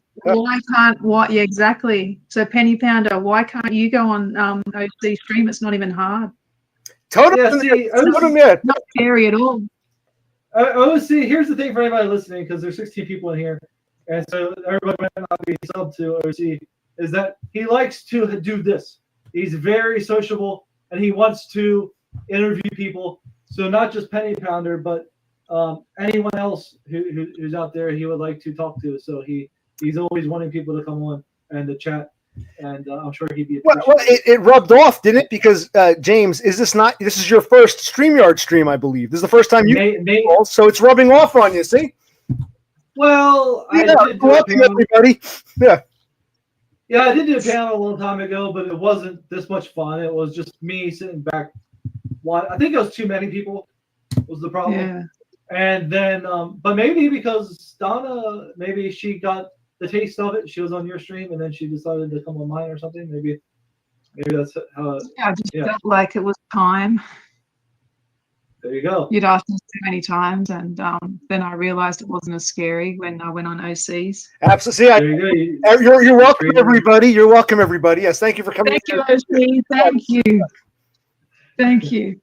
can't? Yeah, exactly. So Penny Pounder, why can't you go on OC stream? It's not even hard. Totem. Not scary at all. OC, here's the thing for anybody listening, because there's 16 people in here, and so everybody might not be sub to OC, is that he likes to do this. He's very sociable, and he wants to interview people. So not just Penny Pounder, but anyone else who's out there he would like to talk to. So he's always wanting people to come on and to chat. And I'm sure he'd be. Well, it rubbed off, didn't it? Because James, this is your first StreamYard stream, I believe. This is the first time so it's rubbing off on you. See? Well, everybody. Yeah, I did do a panel a long time ago, but it wasn't this much fun. It was just me sitting back. I think it was too many people was the problem. Yeah. And then, but maybe because Donna, maybe she got the taste of it. She was on your stream, and then she decided to come on mine or something. Maybe that's how. I just felt like it was time. There you go. You'd asked me so many times, and then I realized it wasn't as scary when I went on OCs. Absolutely. You're welcome, everybody. You're welcome, everybody. Yes, thank you for coming. Thank you, OC. Thank you. Thank you.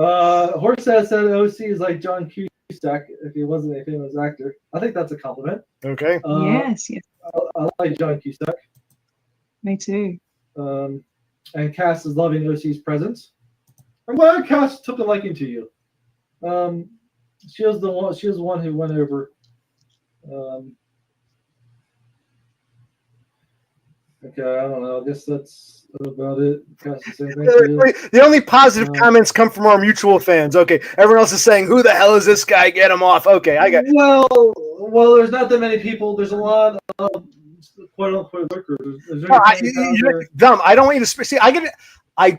Horsehead said OC is like John Cusack if he wasn't a famous actor. I think that's a compliment. Okay. Yes. I like John Cusack. Me too. And Cass is loving OC's presence. I'm glad Cass took a liking to you. She was the one. She was the one who went over. Okay, I don't know. I guess that's about it. Cass is saying thank you. The only positive comments come from our mutual fans. Okay, everyone else is saying, "Who the hell is this guy? Get him off." Okay, I got. Well, there's not that many people. There's a lot of quote unquote lurkers. Dumb. I don't want you to see. I get it.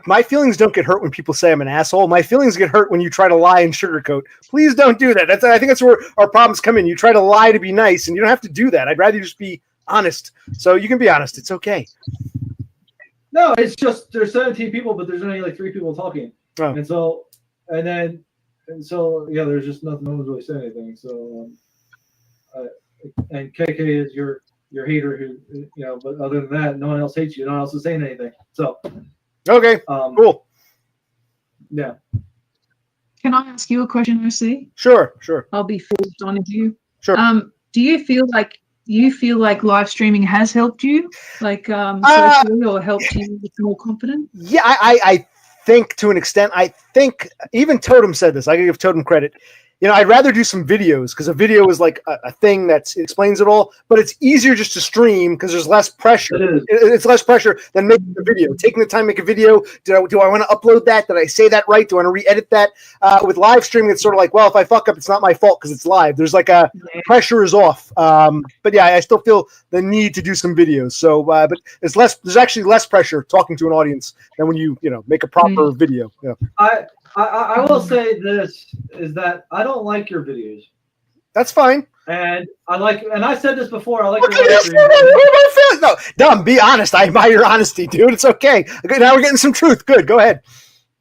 My feelings don't get hurt when people say I'm an asshole. My feelings get hurt when you try to lie and sugarcoat. Please don't do that. I think that's where our problems come in. You try to lie to be nice, and you don't have to do that. I'd rather you just be honest. So you can be honest. It's okay. No, it's just there's 17 people, but there's only like 3 people talking. Oh. And so yeah, there's just nothing. No one's really saying anything. So and KK is your hater who, you know, but other than that, no one else hates you. No one else is saying anything. So okay, cool. Yeah. Can I ask you a question, OC? Sure. I'll be forced on you. Sure. Do you feel like live streaming has helped you, like socially, or helped you be more confident? Yeah, I think to an extent. I think even Totem said this. I can give Totem credit. You know, I'd rather do some videos because a video is like a thing that explains it all, but it's easier just to stream because there's less pressure. It's less pressure than making a video. Taking the time to make a video, do I want to upload that? Did I say that right? Do I want to re-edit that? With live streaming, it's sort of like, well, if I fuck up, it's not my fault because it's live. There's like pressure is off. But yeah, I still feel the need to do some videos. So, but it's less. There's actually less pressure talking to an audience than when you make a proper video. Yeah. I will say this is that I don't like your videos. That's fine. And I said this before. I like No, Dumb, be honest. I admire your honesty, dude. It's okay. Now we're getting some truth. Good. Go ahead.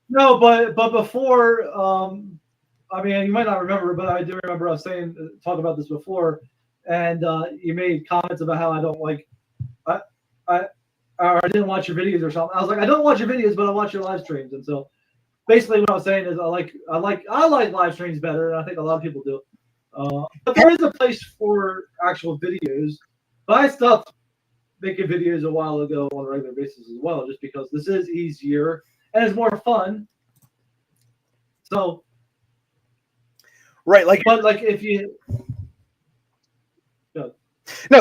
No, but before, I mean, you might not remember, but I do remember us talk about this before, and you made comments about how I don't like, I didn't watch your videos or something. I was like, I don't watch your videos, but I watch your live streams, and so. Basically, what I was saying is I like live streams better, and I think a lot of people do. But there is a place for actual videos. But I stopped making videos a while ago on a regular basis as well, just because this is easier and it's more fun. So, right, but if you. No,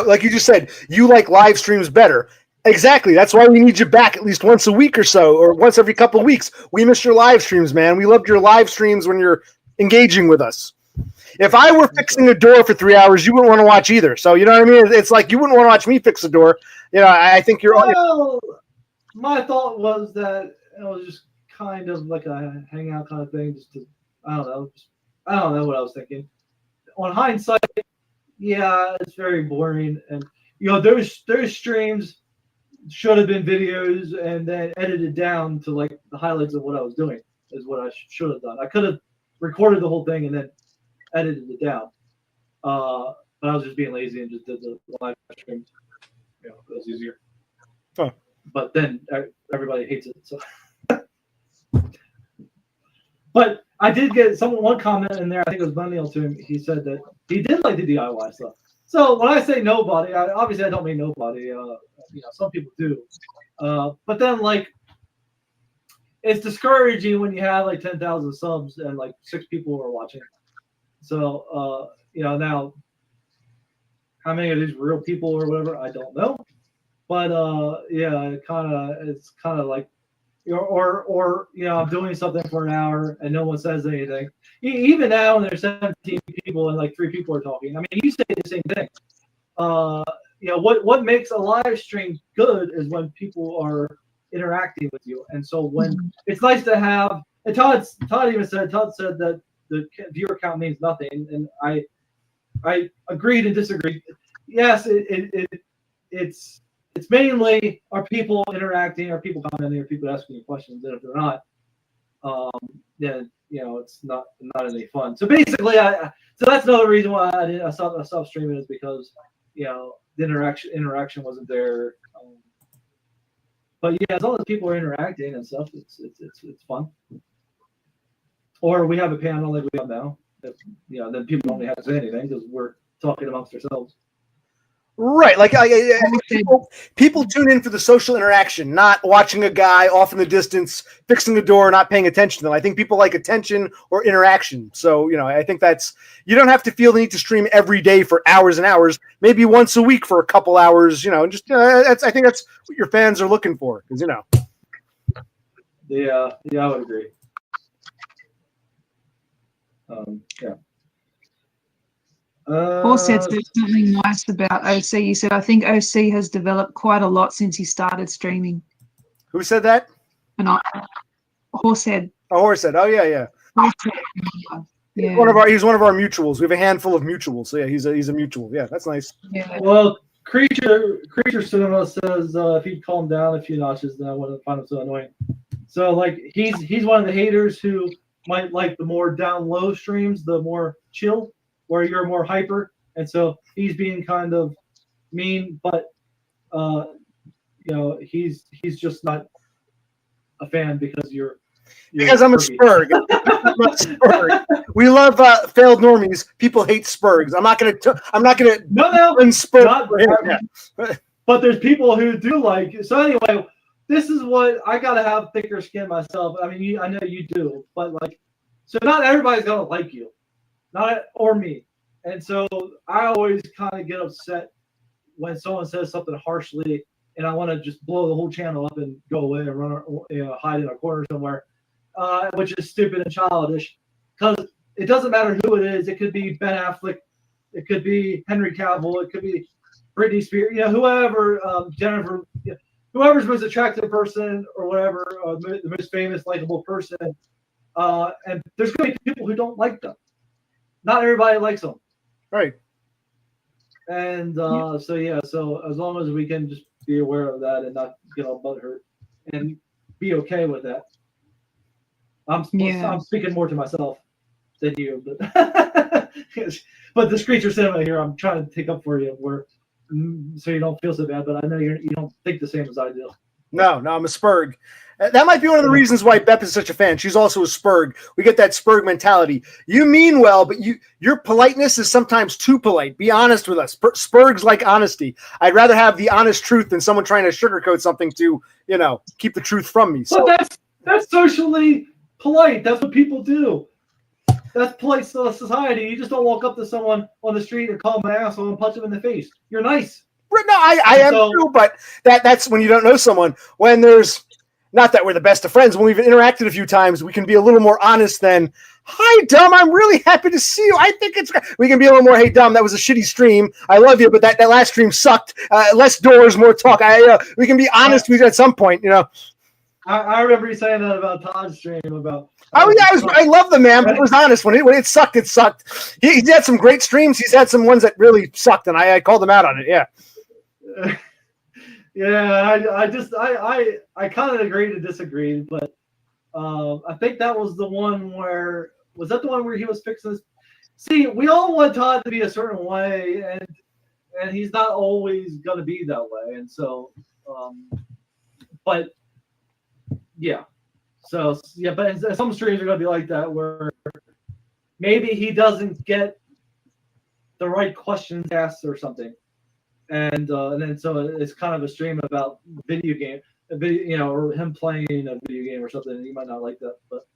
like you just said, you like live streams better. Exactly. That's why we need you back at least once a week or so, or once every couple of weeks. We miss your live streams, man. We loved your live streams when you're engaging with us. If I were fixing a door for 3 hours, you wouldn't want to watch either. So, you know what I mean? It's like you wouldn't want to watch me fix a door. You know, I think you're. Well, my thought was that it was just kind of like a hangout kind of thing. Just to, I don't know what I was thinking. On hindsight, yeah, it's very boring, and those streams should have been videos and then edited down to like the highlights of what I was doing is what I should have done. I could have recorded the whole thing and then edited it down. But I was just being lazy and just did the live stream. It was easier. Huh. But then everybody hates it. So, but I did get one comment in there. I think it was Bunny to him. He said that he did like the DIY stuff. So when I say nobody, obviously I don't mean nobody. Some people do. But then it's discouraging when you have like 10,000 subs and like 6 people are watching. So now how many of these real people or whatever, I don't know. But it's kind of like, or I'm doing something for an hour and no one says anything. Even now when there's 17 people and like 3 people are talking, I mean, you say the same thing. What makes a live stream good is when people are interacting with you. And so when it's nice to have, and Todd said that the viewer count means nothing, and I agreed and disagreed. Yes, it's mainly are people interacting, are people commenting, are people asking you questions, and if they're not, then it's not any fun. So basically, so that's another reason why I stopped streaming is because the interaction wasn't there. But yeah, as long as people are interacting and stuff, it's fun. or we have a panel like we have now. If, then people don't have to say anything because we're talking amongst ourselves. Right, like people tune in for the social interaction, not watching a guy off in the distance fixing the door, not paying attention to them. I think people like attention or interaction. So I think you don't have to feel the need to stream every day for hours and hours. Maybe once a week for a couple hours. Just I think that's what your fans are looking for. Because Yeah, I would agree. Yeah. Paul said something nice about OC. He said, I think OC has developed quite a lot since he started streaming. Who said that? And Horsehead. Oh, Horsehead. Oh, yeah. Yeah. He's one of our mutuals. We have a handful of mutuals. So yeah, he's a mutual. Yeah, that's nice. Yeah. Well, Creature Cinema says if he'd calm down a few notches, then I wouldn't find him so annoying. So like he's one of the haters who might like the more down low streams, the more chill, where you're more hyper, and so he's being kind of mean, but he's just not a fan because you're because I'm a Spurg. We love failed normies. People hate Spurgs. I'm not gonna unspurg. But there's people who do like it. So anyway, this is what I gotta have thicker skin myself. I mean, I know you do, but so not everybody's gonna like you. Or me. And so I always kind of get upset when someone says something harshly and I want to just blow the whole channel up and go away and run, hide in a corner somewhere, which is stupid and childish because it doesn't matter who it is. It could be Ben Affleck. It could be Henry Cavill. It could be Britney Spears, whoever, Jennifer, whoever's most attractive person or whatever, the most famous, likable person. And there's going to be people who don't like them. Not everybody likes them. Right. And so as long as we can just be aware of that and not get all butthurt and be okay with that. I'm speaking more to myself than you, but but the Screecher Cinema here, I'm trying to take up for you so you don't feel so bad, but I know you don't think the same as I do. No, I'm a Spurg. That might be one of the reasons why Bep is such a fan. She's also a Spurg. We get that Spurg mentality. You mean well, but your politeness is sometimes too polite. Be honest with us. Spurgs like honesty. I'd rather have the honest truth than someone trying to sugarcoat something to, keep the truth from me. So that's socially polite. That's what people do. That's polite society. You just don't walk up to someone on the street and call them an asshole and punch them in the face. You're nice. No, I am too, but that's when you don't know someone. When there's not that we're the best of friends, when we've interacted a few times, we can be a little more honest than, hi, Dum, I'm really happy to see you. I think it's great. We can be a little more, hey, Dum, that was a shitty stream. I love you, but that last stream sucked. Less doors, more talk. We can be honest with you at some point, I remember you saying that about Todd's stream about. Oh yeah, I love the man, but it was honest. When it sucked, it sucked. He's had some great streams. He's had some ones that really sucked, and I called him out on it. Yeah. I kind of agree to disagree, but I think that was the one where he was fixing this? See, we all want Todd to be a certain way, and he's not always going to be that way, and so, but yeah. So yeah, but some streams are going to be like that where maybe he doesn't get the right questions asked or something. And then so it's kind of a stream about video game, or him playing a video game or something. And you might not like that, but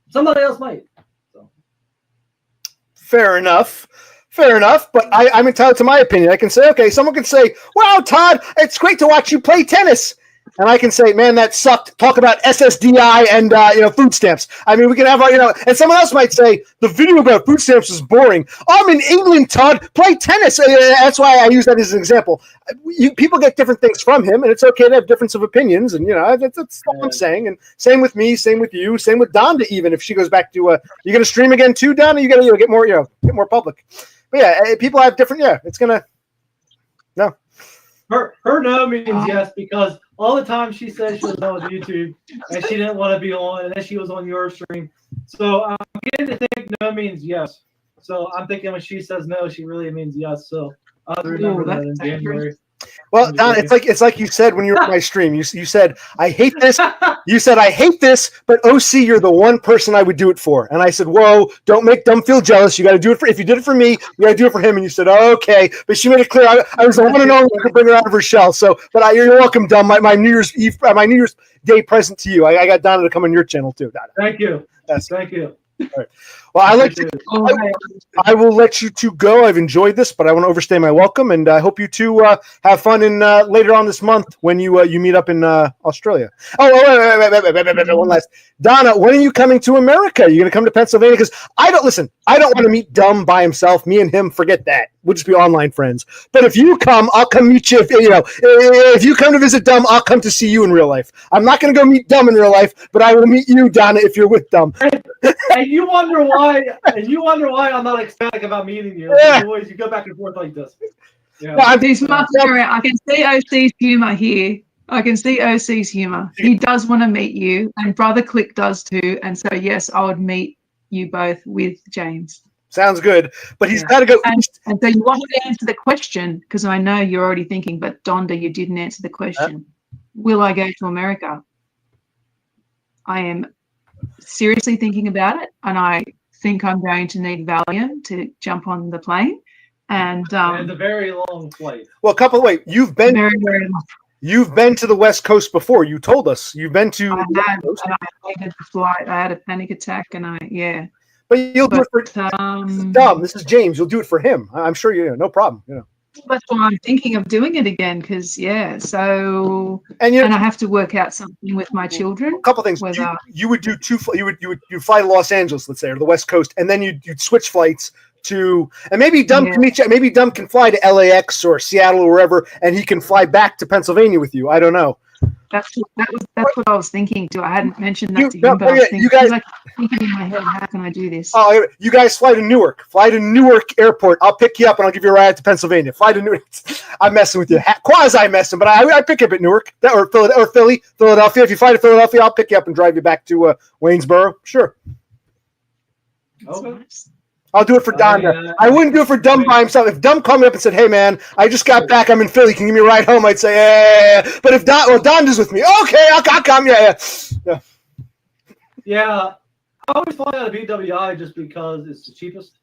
somebody else might. So fair enough. But I'm entitled to my opinion. I can say, okay, someone can say, "Wow, Todd, it's great to watch you play tennis." And I can say, man, that sucked. Talk about SSDI and, food stamps. I mean, we can have our, and someone else might say, the video about food stamps is boring. I'm in England, Todd. Play tennis. That's why I use that as an example. People get different things from him, and it's okay to have difference of opinions. And, that's what I'm saying. And same with me, same with you, same with Donda, even if she goes back to, you going to stream again too, Donda? You got to get more public. But yeah, people have different, it's going to, no. Her no means yes, because all the time she said she was on YouTube and she didn't want to be on, and then she was on your stream. So I'm beginning to think no means yes. So I'm thinking when she says no, she really means yes. So I'll remember that in January. Well, Don, it's like you said when you were on my stream. You said I hate this. You said I hate this, but OC, you're the one person I would do it for. And I said, whoa, don't make Dum feel jealous. You got to do it for. If you did it for me, you got to do it for him. And you said, okay. But she made it clear I was the one and only who could bring her out of her shell. So, but you're welcome, Dum. My New Year's Eve, my New Year's Day present to you. I got Donna to come on your channel too. Donna. Thank you. Yes. Thank you. All right. Well, I will let you two go. I've enjoyed this, but I want to overstay my welcome, and I hope you two have fun in later on this month when you meet up in Australia. Wait, one last. Donna, when are you coming to America? Are you going to come to Pennsylvania? Because I don't want to meet Dum by himself. Me and him, forget that. We'll just be online friends. But if you come, I'll come meet you. If you come to visit Dum, I'll come to see you in real life. I'm not going to go meet Dum in real life, but I will meet you, Donna, if you're with Dum. And you wonder why I'm not ecstatic about meeting you. Yeah. You go back and forth like this. Yeah. I can see OC's humor here. I can see OC's humor. He does want to meet you, and Brother Click does too. And so, yes, I would meet you both with James. Sounds good. But he's got to go. And so you want me to answer the question, because I know you're already thinking, but Donda, you didn't answer the question. Will I go to America? I am seriously thinking about it, and I think I'm going to need Valium to jump on the plane. And a very long flight. Well, you've been very, very long. You've been to the West Coast before. You told us you've been to. I hated the flight. I had a panic attack, and But you'll do it for Dum. This is James. You'll do it for him. I'm sure no problem. That's why I'm thinking of doing it again, because So and I have to work out something with my children. A couple things. You would do you fly to Los Angeles, let's say, or the West Coast, and then you'd switch flights to, and maybe Dum can meet you. Maybe Dum can fly to LAX or Seattle or wherever, and he can fly back to Pennsylvania with you. I don't know. That's what I was thinking too. I hadn't mentioned that to him, but I was thinking, you guys, thinking in my head, how can I do this? Oh, you guys fly to Newark. Fly to Newark Airport. I'll pick you up and I'll give you a ride to Pennsylvania. Fly to Newark. I'm messing with you. Quasi messing, but I pick you up at Newark or Philadelphia. If you fly to Philadelphia, I'll pick you up and drive you back to Waynesboro. Sure. Okay. I'll do it for Donda. I wouldn't do it for Dum by himself. If Dum called me up and said, "Hey man, I just got back. I'm in Philly. Can you give me a ride home?" I'd say, "Yeah." But if Donda's with me, okay, I'll come. Yeah. Yeah, I always fly out of BWI just because it's the cheapest.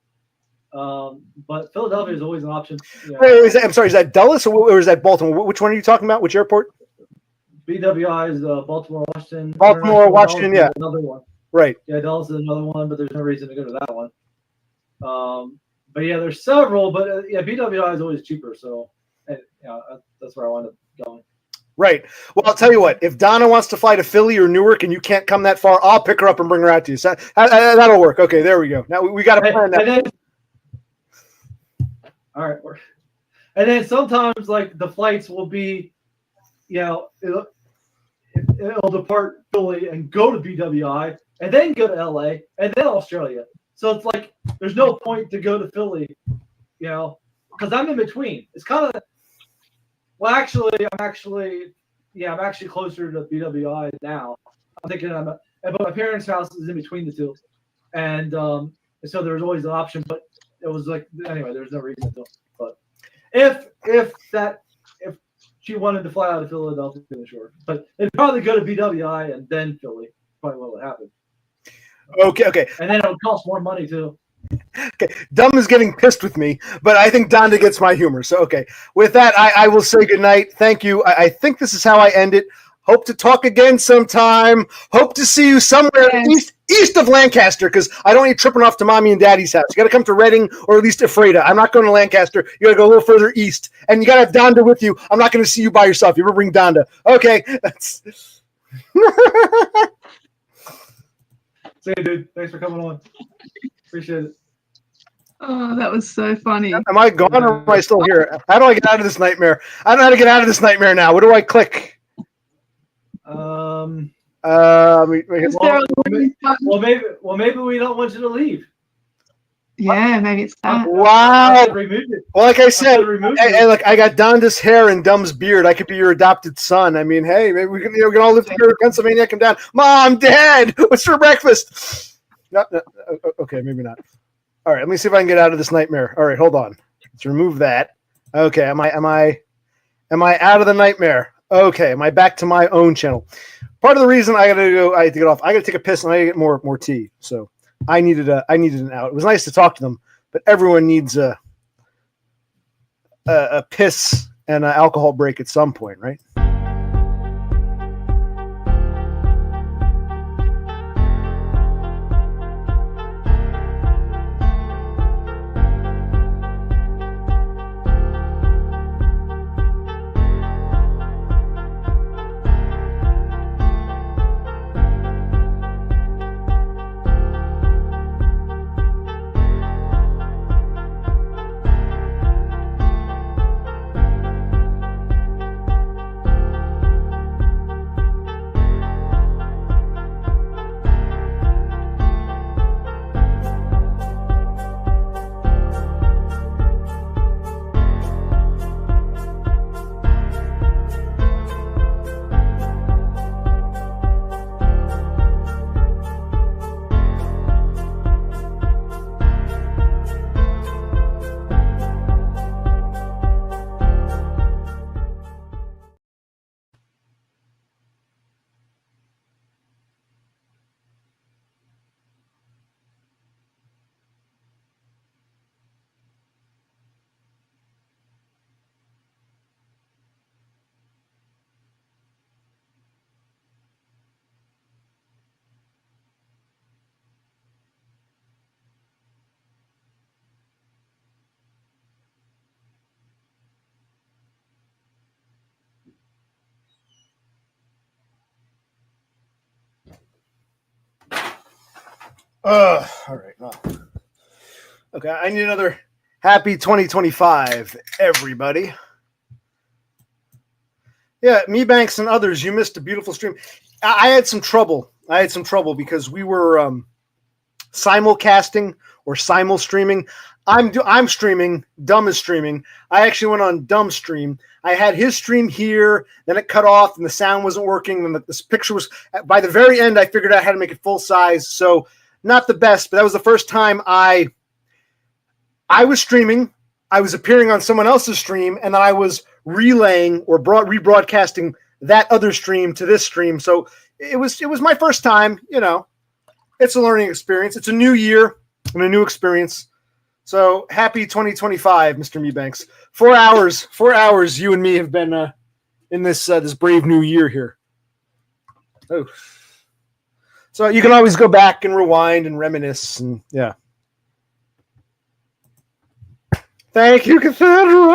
But Philadelphia is always an option. Yeah. Wait, I'm sorry. Is that Dulles or is that Baltimore? Which one are you talking about? Which airport? BWI is Baltimore, Washington. Baltimore, Washington. Yeah. Another one. Right. Yeah, Dulles is another one, but there's no reason to go to that one. But yeah, there's several, but BWI is always cheaper, so that's where I wound up going. Right. Well, I'll tell you what. If Donna wants to fly to Philly or Newark and you can't come that far, I'll pick her up and bring her out to you. So that'll work. Okay, there we go. Now we got to plan that. All right. And then sometimes, like, the flights will be, it'll depart Philly and go to BWI and then go to LA and then Australia. So it's like there's no point to go to Philly, because I'm in between. It's kind of, well, I'm actually closer to BWI now. I'm thinking but my parents' house is in between the two, and so there's always an option. But it was like, anyway, there's no reason to. But if she wanted to fly out of Philadelphia, sure. But it'd probably go to BWI and then Philly. Probably what would happen. Okay. And then it would cost more money too. Okay, Dum is getting pissed with me, but I think Donda gets my humor. So, okay. With that, I will say goodnight. Thank you. I think this is how I end it. Hope to talk again sometime. Hope to see you somewhere east of Lancaster, because I don't need tripping off to mommy and daddy's house. You got to come to Reading or at least Ephrata. I'm not going to Lancaster. You got to go a little further east, and you got to have Donda with you. I'm not going to see you by yourself. You ever bring Donda? Okay. That's. See you, dude. Thanks for coming on. Appreciate it. Oh, that was so funny. Am I gone or am I still here? How do I get out of this nightmare? I don't know how to get out of this nightmare now. What do I click? Well, maybe we don't want you to leave. Yeah, maybe it's that. Wow. Well, like I said, look, I got Donda's hair and Dum's beard. I could be your adopted son. I mean, hey, maybe we can all live together in Pennsylvania. Come down. Mom, Dad, what's for breakfast? No, okay, maybe not. All right, let me see if I can get out of this nightmare. All right, hold on. Let's remove that. Okay, am I Am I out of the nightmare? Okay. Am I back to my own channel? Part of the reason I had to get off, I got to take a piss and I got to get more tea. So I needed an out. It was nice to talk to them, but everyone needs a piss and an alcohol break at some point, right? All right. Well, okay, I need another happy 2025, everybody. Yeah, me Banks and others, you missed a beautiful stream. I had some trouble. Because we were simulcasting or simul streaming. I'm streaming. DUM is streaming. I actually went on DUM stream. I had his stream here, then it cut off, and the sound wasn't working. And this picture was by the very end. I figured out how to make it full size. So not the best, but that was the first time I was streaming. I was appearing on someone else's stream, and then I was relaying or rebroadcasting that other stream to this stream. So it was my first time. You know, it's a learning experience. It's a new year and a new experience. So happy 2025, Mr. Mebanks. 4 hours. You and me have been in this brave new year here. Oh, so you can always go back and rewind and reminisce, and yeah. Thank you, Cassandra.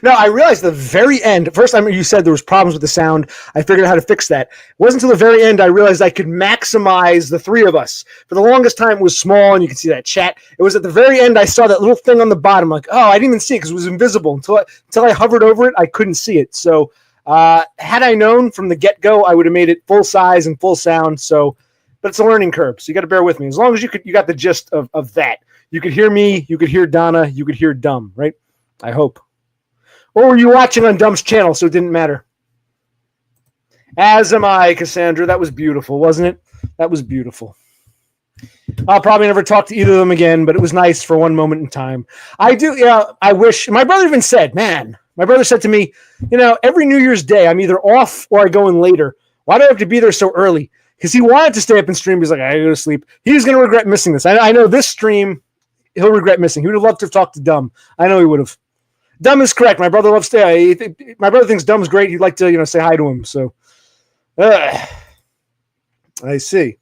No, I realized the very end. First time you said there was problems with the sound, I figured out how to fix that. It wasn't until the very end I realized I could maximize the three of us. For the longest time, it was small, and you can see that chat. It was at the very end I saw that little thing on the bottom. Like, oh, I didn't even see it because it was invisible. Until I hovered over it, I couldn't see it. So had I known from the get-go, I would have made it full size and full sound. So, but it's a learning curve, so you got to bear with me. As long as you got the gist of that. You could hear me, you could hear Donna, you could hear DUM, right? I hope. Or were you watching on DUM's channel, so it didn't matter? As am I, Cassandra. That was beautiful, wasn't it? That was beautiful. I'll probably never talk to either of them again, but it was nice for one moment in time. I wish, my brother even said, my brother said to me, every New Year's Day, I'm either off or I go in later. Why do I have to be there so early? Because he wanted to stay up and stream. He's like, I gotta go to sleep. He's going to regret missing this. I know this stream, he'll regret missing. He would have loved to have talked to DUM. I know he would have. DUM is correct. My brother loves to. My brother thinks DUM's great. He'd like to, say hi to him. So, I see.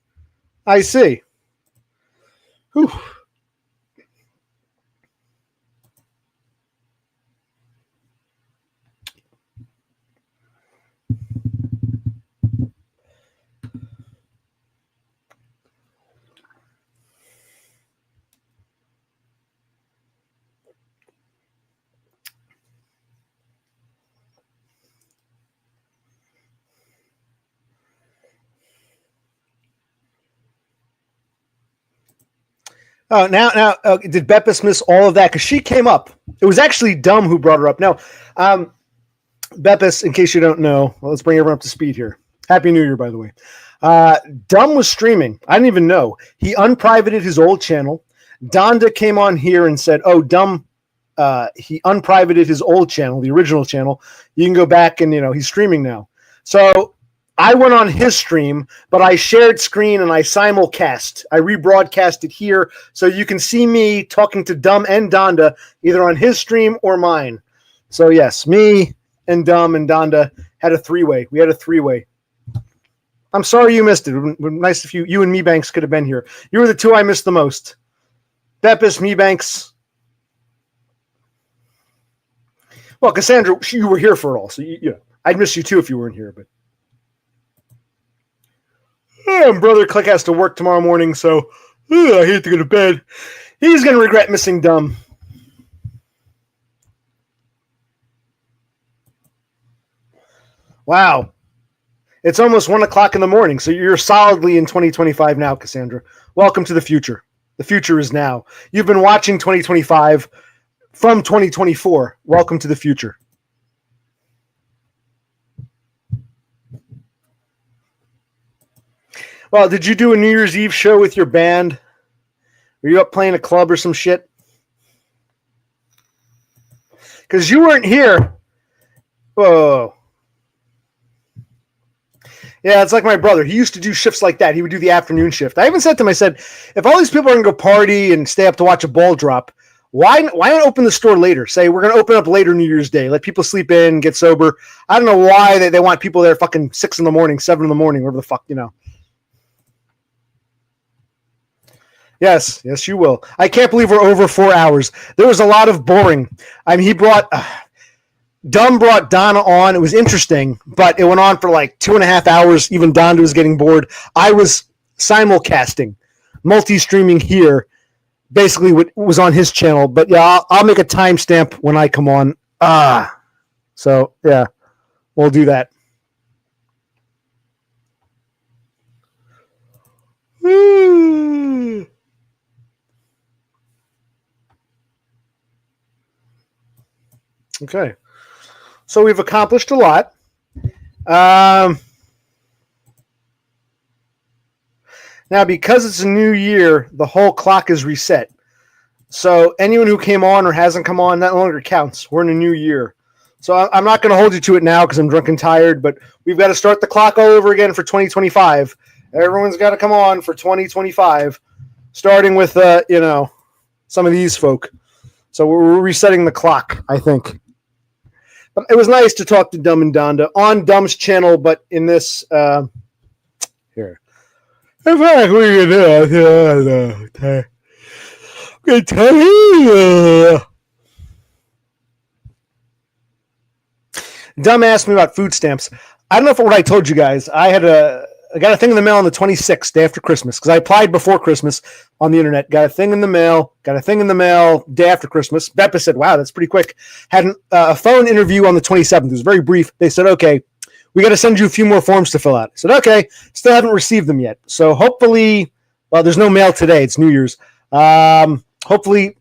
Whew. Oh, now, did Beppis miss all of that? Because she came up. It was actually DUM who brought her up. Now, Beppis, in case you don't know, let's bring everyone up to speed here. Happy New Year, by the way. DUM was streaming. I didn't even know. He unprivated his old channel. Donda came on here and said, oh, DUM he unprivated his old channel, the original channel. You can go back and, he's streaming now. So I went on his stream, but I shared screen and I simulcast. I rebroadcast it here so you can see me talking to DUM and Donda either on his stream or mine. So yes, me and DUM and Donda had a three-way. We had a three-way. I'm sorry you missed it. It would be nice if you and Me Banks could have been here. You were the two I missed the most. Beppis, Me Banks. Well, Cassandra, you were here for it all, so I'd miss you too if you weren't here, but. Brother Click has to work tomorrow morning, so I hate to go to bed. He's going to regret missing DUM. Wow. It's almost 1 o'clock in the morning, so you're solidly in 2025 now, Cassandra. Welcome to the future. The future is now. You've been watching 2025 from 2024. Welcome to the future. Well, did you do a New Year's Eve show with your band? Were you up playing a club or some shit? Because you weren't here. Whoa. Yeah, it's like my brother. He used to do shifts like that. He would do the afternoon shift. I even said to him, I said, if all these people are going to go party and stay up to watch a ball drop, why not open the store later? Say, we're going to open up later New Year's Day. Let people sleep in, get sober. I don't know why they want people there fucking 6 in the morning, 7 in the morning, whatever the fuck, Yes, you will. I can't believe we're over 4 hours. There was a lot of boring. I mean, he brought DUM brought Donna on. It was interesting, but it went on for like 2.5 hours. Even Donda was getting bored. I was simulcasting, multi-streaming here, basically what was on his channel. But yeah, I'll make a timestamp when I come on. So yeah, we'll do that. Okay, so we've accomplished a lot. Now, because it's a new year, the whole clock is reset. So anyone who came on or hasn't come on, that no longer counts. We're in a new year. So I'm not going to hold you to it now because I'm drunk and tired, but we've got to start the clock all over again for 2025. Everyone's got to come on for 2025, starting with, some of these folk. So we're resetting the clock, I think. But it was nice to talk to DUM and Donda on DUM's channel, but in this here. In fact, we can tell you. DUM asked me about food stamps. I don't know what I told you guys. I got a thing in the mail on the 26th, day after Christmas, because I applied before Christmas on the internet. Got a thing in the mail. Day after Christmas. Beppa said, wow, that's pretty quick. Had a phone interview on the 27th. It was very brief. They said, okay, we got to send you a few more forms to fill out. I said, okay, still haven't received them yet. So hopefully, well, there's no mail today. It's New Year's. Hopefully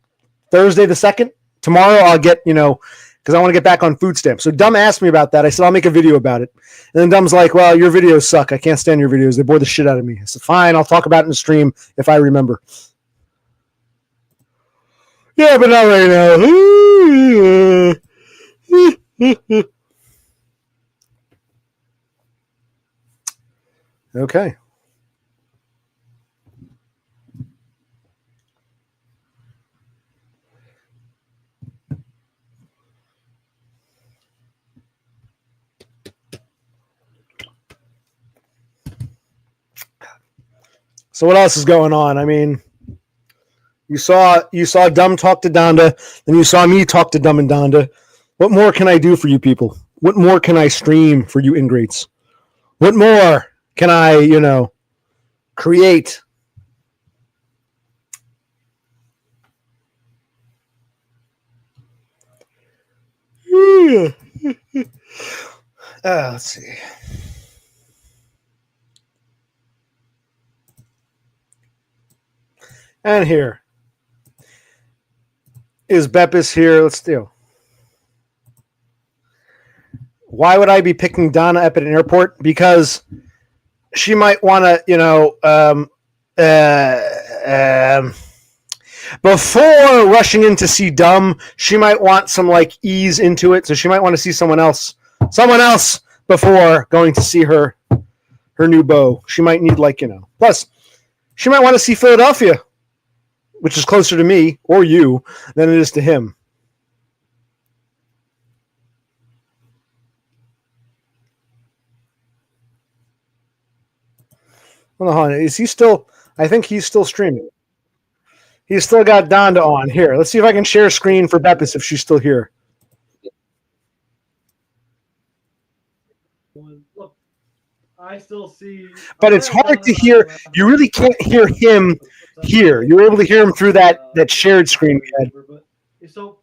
Thursday the 2nd. Tomorrow I'll get, because I want to get back on food stamps. So DUM asked me about that. I said, I'll make a video about it. And then DUM's like, well, your videos suck. I can't stand your videos. They bore the shit out of me. I said, fine, I'll talk about it in the stream if I remember. Yeah, but not right now. Okay. So what else is going on? I mean, you saw DUM talk to Donda, then you saw me talk to DUM and Donda. What more can I do for you people? What more can I stream for you ingrates? What more can I, create? Let's see. And here is Beppis here. Let's do. Why would I be picking Donna up at an airport? Because she might want to, before rushing in to see DUM, she might want some like ease into it. So she might want to see someone else before going to see her new beau. She might need like, plus she might want to see Philadelphia, which is closer to me or you than it is to him. Hold on, is he still? I think he's still streaming. He's still got Donda on. Here, let's see if I can share screen for Beppis if she's still here. Look, I still see. But it's hard to hear. You really can't hear him here. You're able to hear him through that shared screen we had.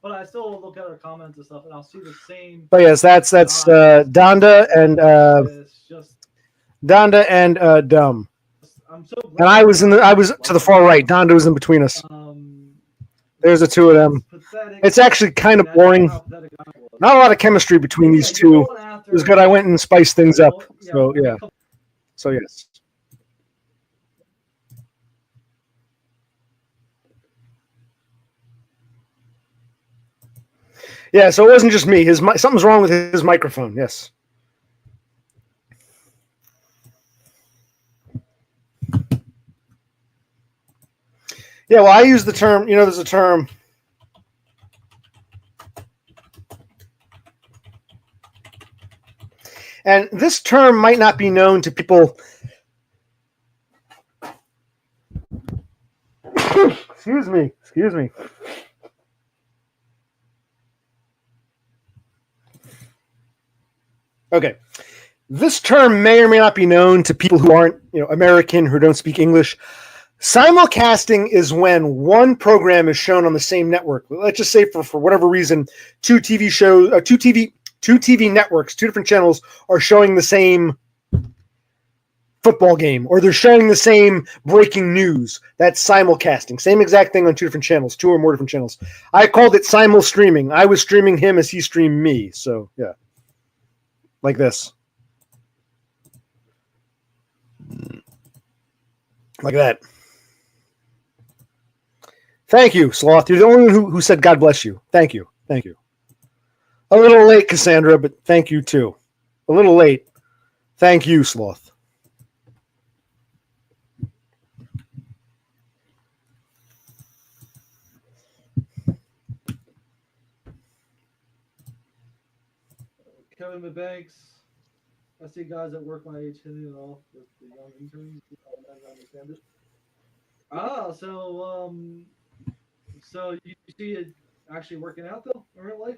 But I still look at our comments and stuff, and I'll see the same. But yes, that's Donda and DUM. I'm so glad. And I was to the far right. Donda was in between us. There's the two of them. It's actually kind of boring. Not a lot of chemistry between these two. It was good. I went and spiced things up. So yeah. So yes. Yeah. So it wasn't just me. Something's wrong with his microphone. Yes. Yeah, well, I use the term, there's a term. And this term might not be known to people. Excuse me. Okay. This term may or may not be known to people who aren't, American, who don't speak English. Simulcasting is when one program is shown on the same network. Let's just say for whatever reason, two TV networks, two different channels are showing the same football game, or they're showing the same breaking news. That's simulcasting. Same exact thing on two different channels, two or more different channels. I called it simul streaming. I was streaming him as he streamed me. So yeah, like this. Like that. Thank you, Sloth. You're the only one who said God bless you. Thank you. Thank you. A little late, Cassandra, but thank you too. A little late. Thank you, Sloth. Kevin McBanks. I see guys that work my age hitting it off with the young interns. I understand it. So you see it actually working out though in real life?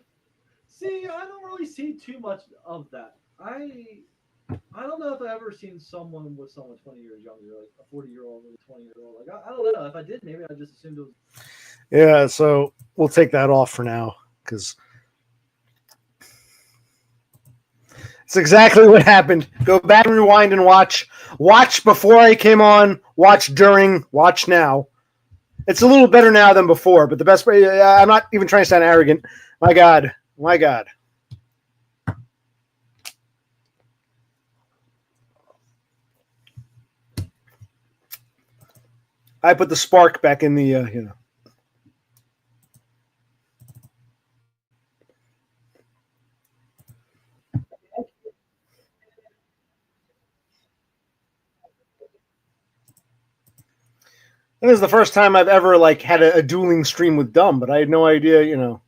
See, I don't really see too much of that. I don't know if I've ever seen someone with someone 20 years younger, like a 40-year-old with a 20-year-old. Like I don't know. If I did, maybe I just assumed it was. Yeah, so we'll take that off for now because it's exactly what happened. Go back and rewind and watch. Watch before I came on. Watch during. Watch now. It's a little better now than before, but the best way, I'm not even trying to sound arrogant. My God. I put the spark back in the, And this is the first time I've ever had a dueling stream with DUM, but I had no idea,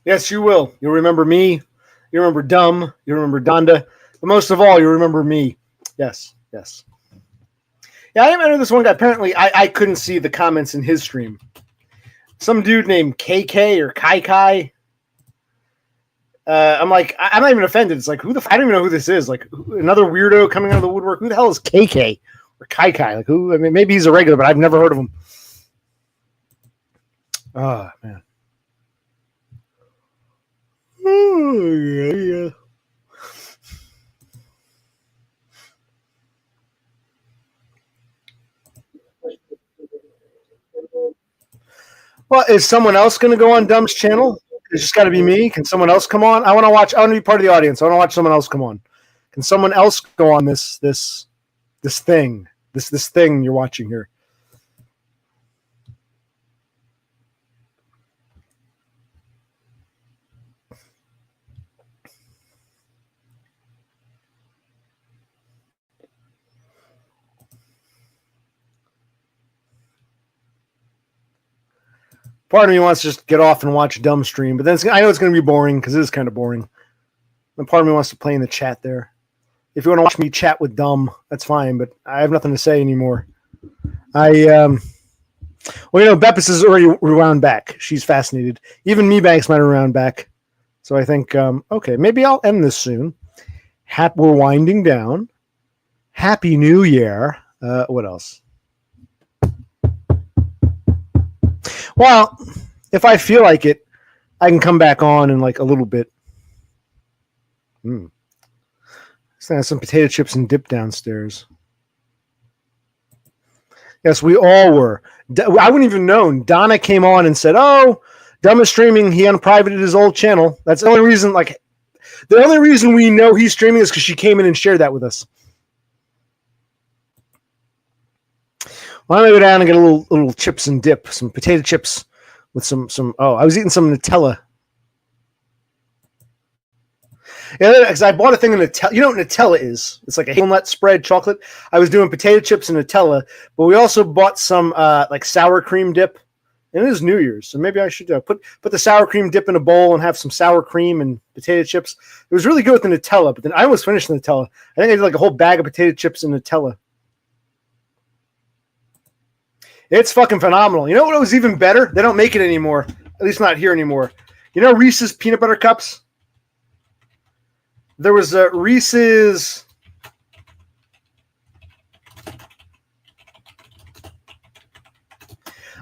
Yes, you will. You'll remember me. You remember DUM. You remember Donda. But most of all, you remember me. Yes. Yeah, I remember this one guy. Apparently, I couldn't see the comments in his stream. Some dude named KK or Kai. I'm like, I'm not even offended. It's like, I don't even know who this is. Like, another weirdo coming out of the woodwork. Who the hell is KK or Kai? Like, who? I mean, maybe he's a regular, but I've never heard of him. Oh, man. Oh, yeah. Well, is someone else going to go on Dumb's channel? It's just got to be me. Can someone else come on? I want to watch. I want to be part of the audience. I want to watch someone else come on. Can someone else go on this thing? This thing you're watching here. Part of me wants to just get off and watch Dumb stream, but then I know it's going to be boring because it is kind of boring. And part of me wants to play in the chat there. If you want to watch me chat with Dumb, that's fine, but I have nothing to say anymore. Well, Beppis is already rewound back. She's fascinated. Even me Banks might have rewound back. So I think, okay, maybe I'll end this soon. We're winding down. Happy New Year. What else? Well, if I feel like it, I can come back on in like a little bit. Some potato chips and dip downstairs. Yes, we all were. I wouldn't even known. Donna came on and said, "Oh, Dumb is streaming. He unprivated his old channel." That's the only reason. Like, the only reason we know he's streaming is because she came in and shared that with us. Why don't I go down and get a little chips and dip, some potato chips with some. Oh, I was eating some Nutella. Yeah, because I bought a thing of Nutella. You know what Nutella is? It's like a hazelnut spread chocolate. I was doing potato chips and Nutella, but we also bought some like sour cream dip. And it is New Year's, so maybe I should put the sour cream dip in a bowl and have some sour cream and potato chips. It was really good with the Nutella, but then I almost finished the Nutella. I think I did like a whole bag of potato chips and Nutella. It's fucking phenomenal. You know what was even better? They don't make it anymore. At least not here anymore. You know Reese's peanut butter cups? There was a Reese's.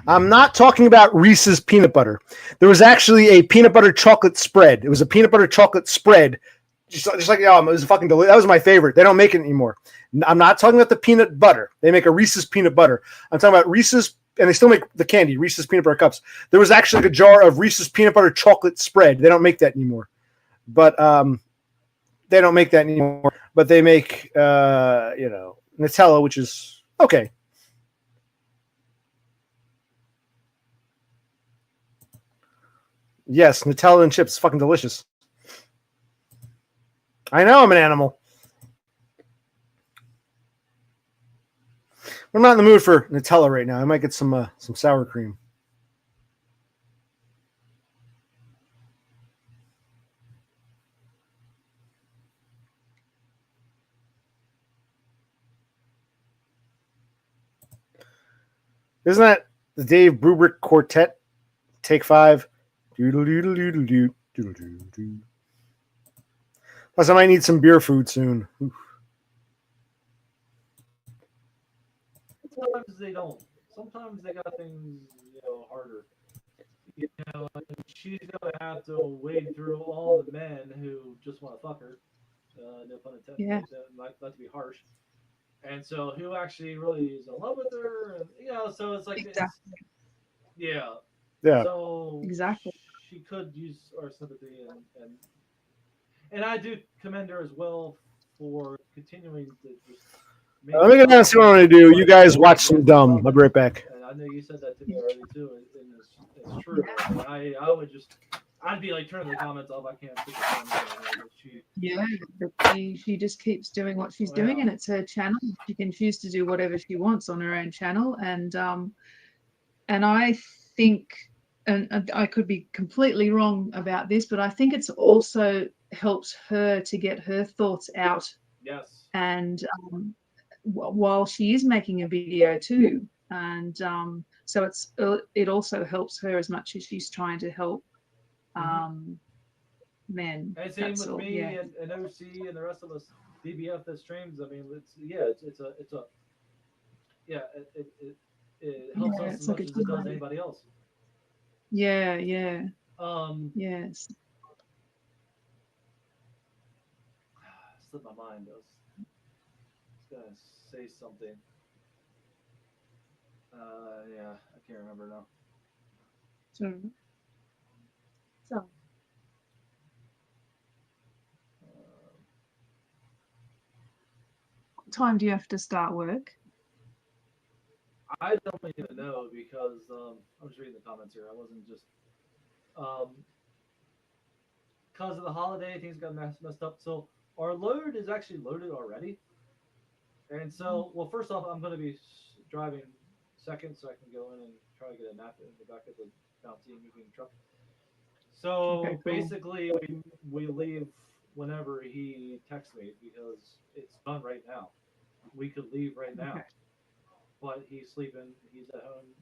I'm not talking about Reese's peanut butter. There was actually a peanut butter chocolate spread. It was a peanut butter chocolate spread. Just like, it was fucking delicious. That was my favorite. They don't make it anymore. I'm not talking about the peanut butter. They make a Reese's peanut butter. I'm talking about Reese's, and they still make the candy, Reese's peanut butter cups. There was actually like a jar of Reese's peanut butter chocolate spread. They don't make that anymore. But they don't make that anymore. But they make, Nutella, which is okay. Yes, Nutella and chips, fucking delicious. I know I'm an animal. I'm not in the mood for Nutella right now. I might get some sour cream. Isn't that the Dave Brubeck Quartet? Take 5. Doodle-doodle-doodle-doo. Doodle-doo-doo. Plus, I might need some beer food soon. Oof. Sometimes they don't. Sometimes they got things, harder. And she's gonna have to wade through all the men who just want to fuck her. No pun intended. Yeah. Not to be harsh. And so who actually really is in love with her, and so it's like, Exactly. yeah. So exactly, she could use our sympathy, and I do commend her as well for continuing to just. Let me go down and see what I'm going to do. You guys watch some Dumb. I'll be right back. And I know you said that to me already too, and it's true. And I would I'd be like turning the comments off. I can't. But she just keeps doing what she's doing, and it's her channel. She can choose to do whatever she wants on her own channel, and I think, and I could be completely wrong about this, but I think it's also helped her to get her thoughts out. Yes. And while she is making a video too, and so it also helps her as much as she's trying to help men. And same with me and OC and the rest of us BBF that streams. I mean, it helps us as much as it does anybody else. Yeah. Yes. slipped my mind. I was gonna say something. Yeah, I can't remember now. So, what time do you have to start work? I don't even know because I was reading the comments here. I wasn't just because of the holiday, things got messed up. So our load is actually loaded already, and so well, first off, I'm going to be driving second, so I can go in and try to get a nap in the back of the bouncy moving truck. So Okay, cool. basically, we leave whenever he texts me because it's done right now. We could leave right now, Okay. but he's sleeping. He's at home,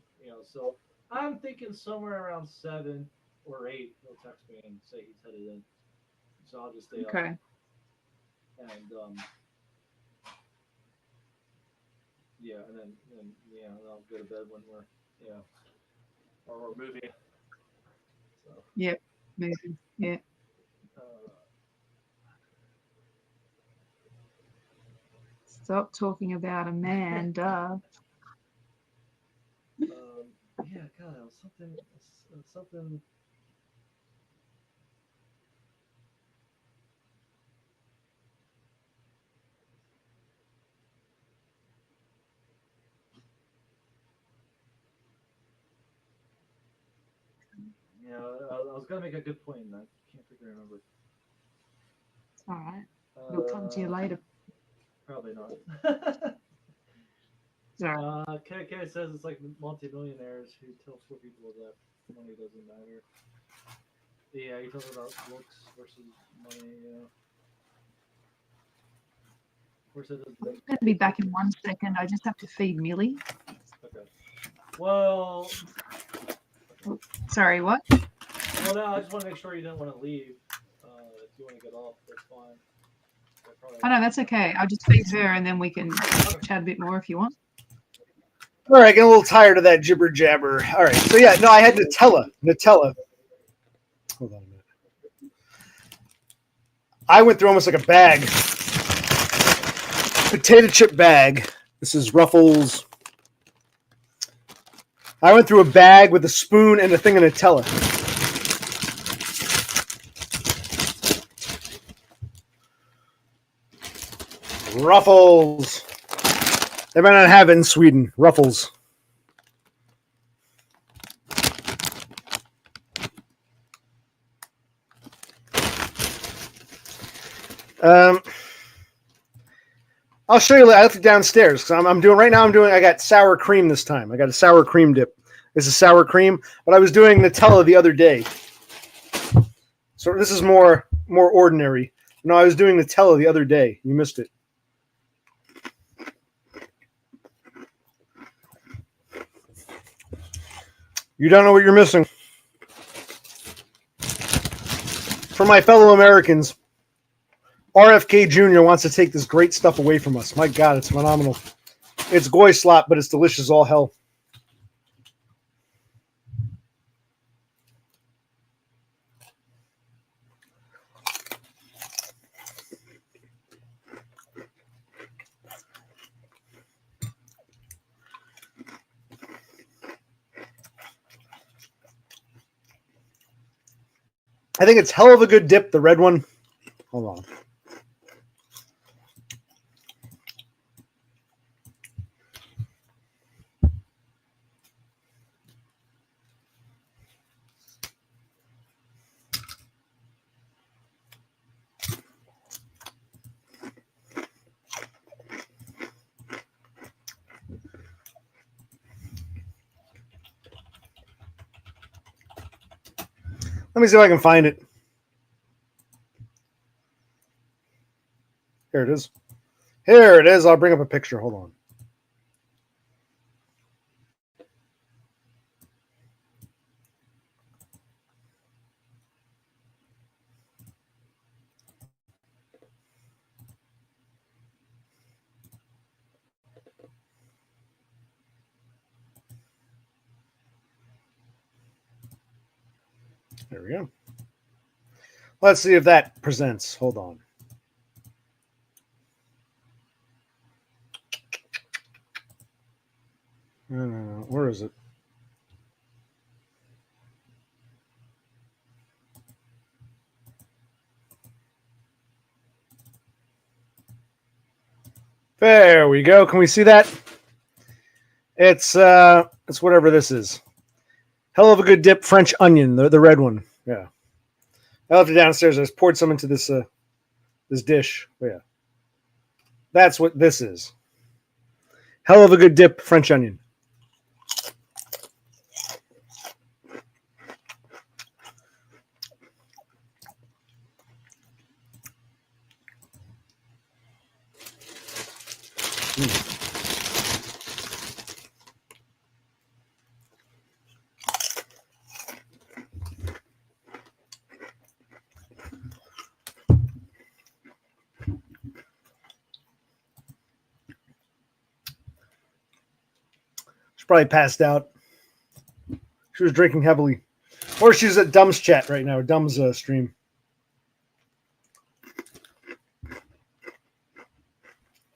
So I'm thinking somewhere around 7 or 8, he'll text me and say he's headed in. So I'll just stay up Okay. and yeah, and then I'll go to bed when we're or we're moving. So Yep. Maybe. Yeah. Stop talking about a man, duh. Yeah, God, it was something. Yeah, I was gonna make a good point, and I can't figure remember. It's all right. It'll come to you later. Probably not. Sorry. KK says it's like multimillionaires who tell poor people that money doesn't matter. Yeah, you talking about looks versus money. Yeah. Of course, it doesn't. I'm going to be back in 1 second. I just have to feed Millie. Okay. Well. Sorry, what? Well, no, I just want to make sure you don't want to leave. If you want to get off, that's fine. Oh, no, that's okay. I'll just feed her and then we can chat a bit more if you want. All right, getting a little tired of that jibber jabber. All right, so yeah, no, I had Nutella. Hold on a minute. I went through almost like a bag, potato chip bag. This is Ruffles. I went through a bag with a spoon and a thing of Nutella. Ruffles. They might not have it in Sweden. Ruffles. I'll show you. I left it downstairs because I'm doing right now. I got sour cream this time. I got a sour cream dip. This is sour cream, but I was doing Nutella the other day, so this is more ordinary. No, I was doing Nutella the other day. You missed it. You don't know what you're missing. For my fellow Americans, RFK Jr. wants to take this great stuff away from us. My God, it's phenomenal. It's goy slop, but it's delicious all hell. I think it's hell of a good dip, the red one. Hold on. Let me see if I can find it. Here it is. Here it is. I'll bring up a picture. Hold on. There we go. Let's see if that presents. Hold on. Where is it? There we go. Can we see that? It's whatever this is. Hell of a good dip French onion, the red one. Yeah. I left it downstairs. I just poured some into this this dish. Oh, yeah. That's what this is. Hell of a good dip French onion. She's probably passed out. She was drinking heavily. Or she's at Dum's chat right now, or Dum's stream.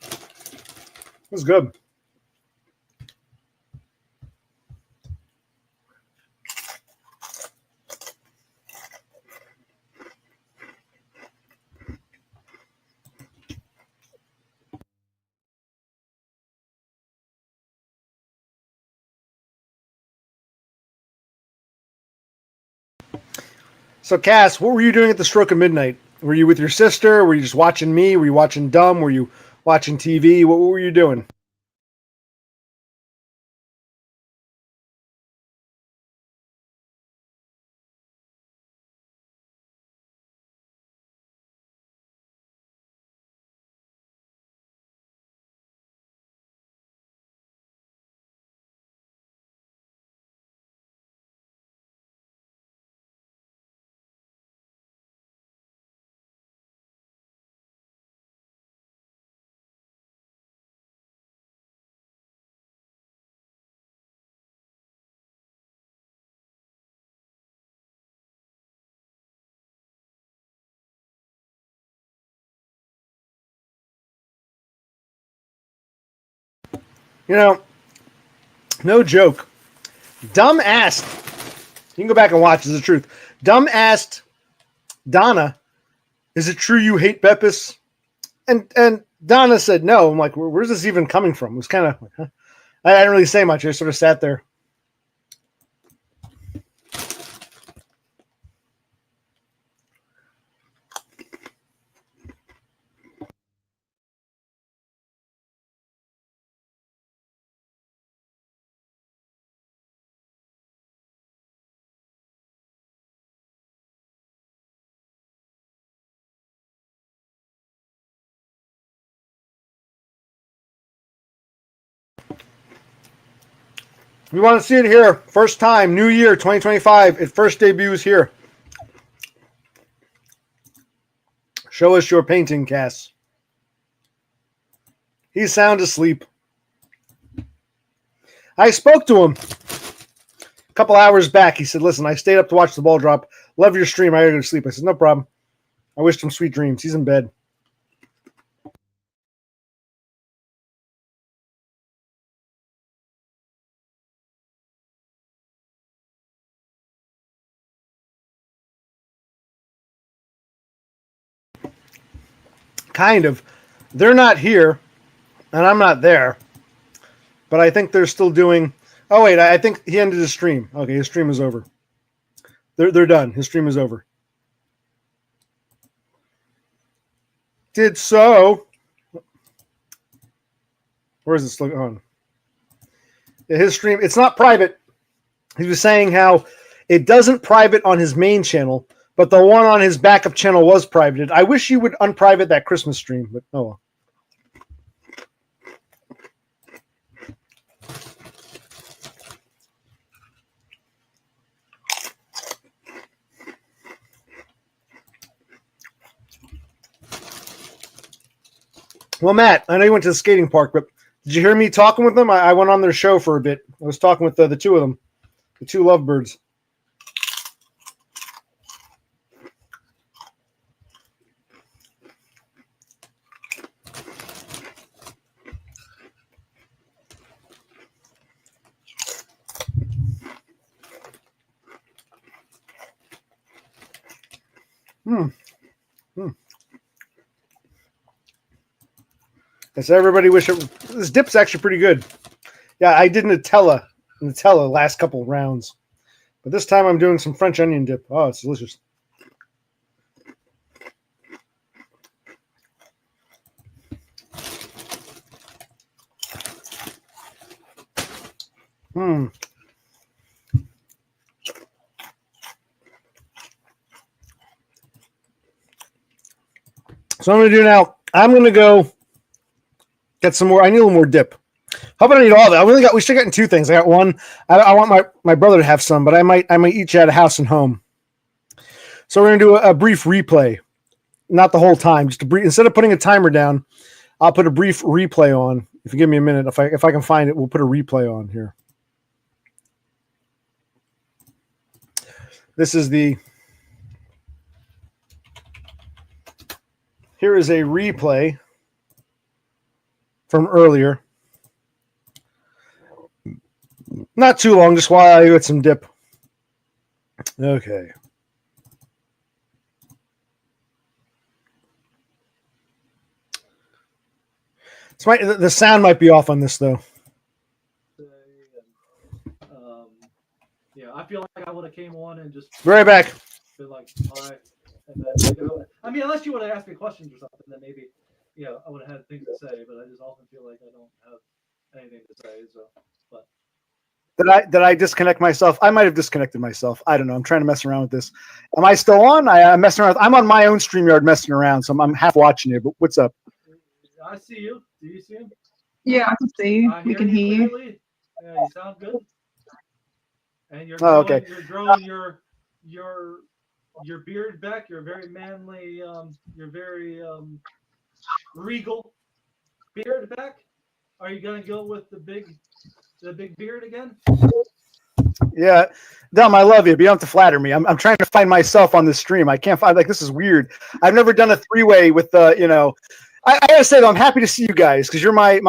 It was good. So, Cass, what were you doing at the stroke of midnight? Were you with your sister? Were you just watching me? Were you watching Dumb? Were you watching TV? What were you doing? You know, no joke. Dumb asked, you can go back and watch, it's the truth. Dumb asked Donna, is it true you hate Beppis? And Donna said no. I'm like, where's this even coming from? It was kind of, huh? I didn't really say much. I sort of sat there. We want to see it here. First time, new year, 2025. It first debuts here. Show us your painting, Cass. He's sound asleep. I spoke to him a couple hours back. He said, listen, I stayed up to watch the ball drop. Love your stream. I gotta go to sleep. I said, no problem. I wished him sweet dreams. He's in bed. Kind of. They're not here, and I'm not there. But I think they're still doing. Oh wait, I think he ended his stream. Okay, his stream is over. They're done. His stream is over. Did so. Where is this look on? Yeah, his stream. It's not private. He was saying how it doesn't private on his main channel, but the one on his backup channel was privated. I wish you would unprivate that Christmas stream, but oh well. Well, Matt, I know you went to the skating park, but did you hear me talking with them? I went on their show for a bit. I was talking with the two of them, the two lovebirds. Hmm. Hmm. Yes, everybody wish it. This dip's actually pretty good. Yeah, I did Nutella last couple rounds, but this time I'm doing some French onion dip. Oh, it's delicious. Hmm. So I'm going to do now. I'm going to go get some more. I need a little more dip. How about I need all of it? We should get in two things. I got one. I want my brother to have some, but I might eat you at a house and home. So we're going to do a brief replay, not the whole time. Just a brief. Instead of putting a timer down, I'll put a brief replay on. If you give me a minute, if I can find it, we'll put a replay on here. This is the. Here is a replay from earlier. Not too long, just while I get some dip. Okay. The sound might be off on this, though. Yeah, I feel like I would have came on and just Be right back. been like, all right. And then, I mean, unless you would have asked me questions or something, then maybe, I would have had things to say. But I just often feel like I don't have anything to say. So, but Did I disconnect myself? I might have disconnected myself. I don't know. I'm trying to mess around with this. Am I still on? I'm messing around. I'm on my own StreamYard messing around, so I'm half watching you. But what's up? I see you. Do you see him? Yeah, I can see you. We can hear you. Clearly. Yeah, you sound good. And you're Oh, growing, okay. You're growing your beard back. You're very manly. You're very regal beard back. Are you gonna go with the big beard again? Yeah, Dom, I love you, but you don't have to flatter me. I'm trying to find myself on this stream. I can't find, this is weird. I've never done a three-way with I gotta say though, I'm happy to see you guys because you're my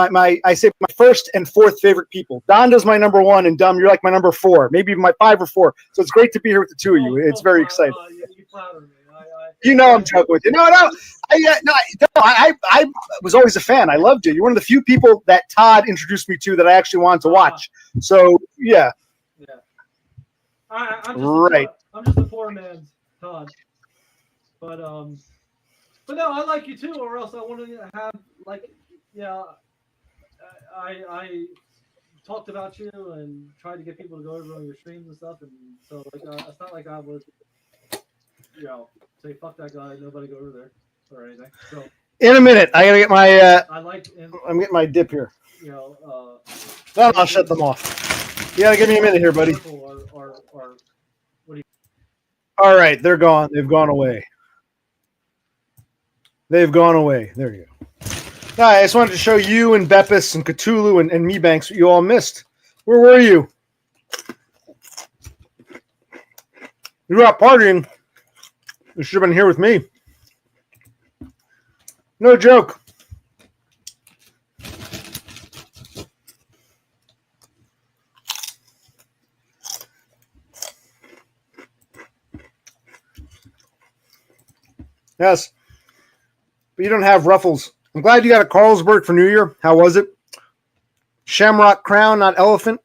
first and fourth favorite people. Donda's my number one, and Dom, you're like my number four, maybe even my 5 or 4. So it's great to be here with the two of you. It's very exciting. You flatter me. I'm joking with you. No. I was always a fan. I loved you. You're one of the few people that Todd introduced me to that I actually wanted to watch. So yeah. Yeah. I'm just a poor man's Todd. But no, I like you too, or else I wanted to have I talked about you and tried to get people to go over on your streams and stuff, and so it's not like I would say fuck that guy, nobody go over there or anything. So in a minute, I gotta get my. I'm getting my dip here. I'll shut them off. You gotta give me a minute here, buddy. All right, they're gone. They've gone away. They've gone away. There you go. All right, I just wanted to show you and Beppis and Cthulhu and Mebanks what you all missed. Where were you? You were out partying. You should have been here with me. No joke. Yes. But you don't have ruffles. I'm glad you got a Carlsberg for New Year. How was it? Shamrock crown, not elephant.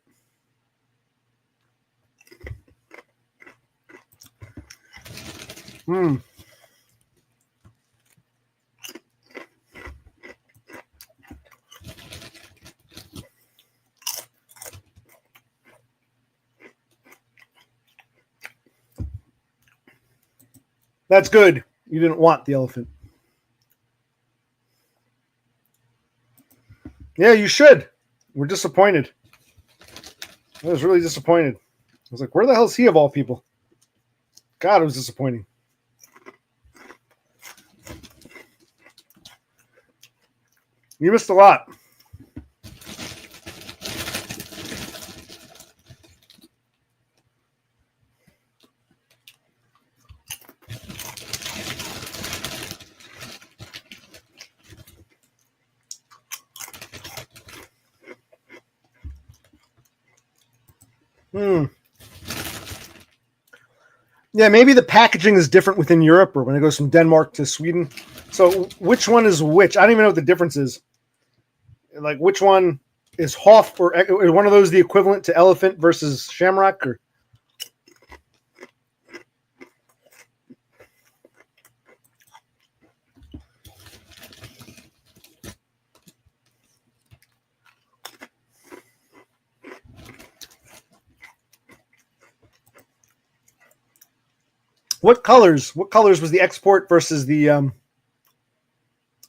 That's good. You didn't want the elephant. Yeah, you should. We're disappointed. I was really disappointed. I was like, where the hell is he of all people? God, it was disappointing. You missed a lot. Yeah, maybe the packaging is different within Europe or when it goes from Denmark to Sweden. So which one is which? I don't even know what the difference is. Like which one is Hoff or is one of those the equivalent to elephant versus shamrock or what colors? What colors was the export versus the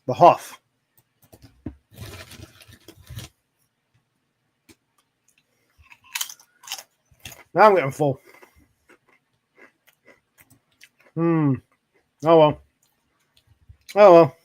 Hoff? Now I'm getting full. Oh well. Oh well.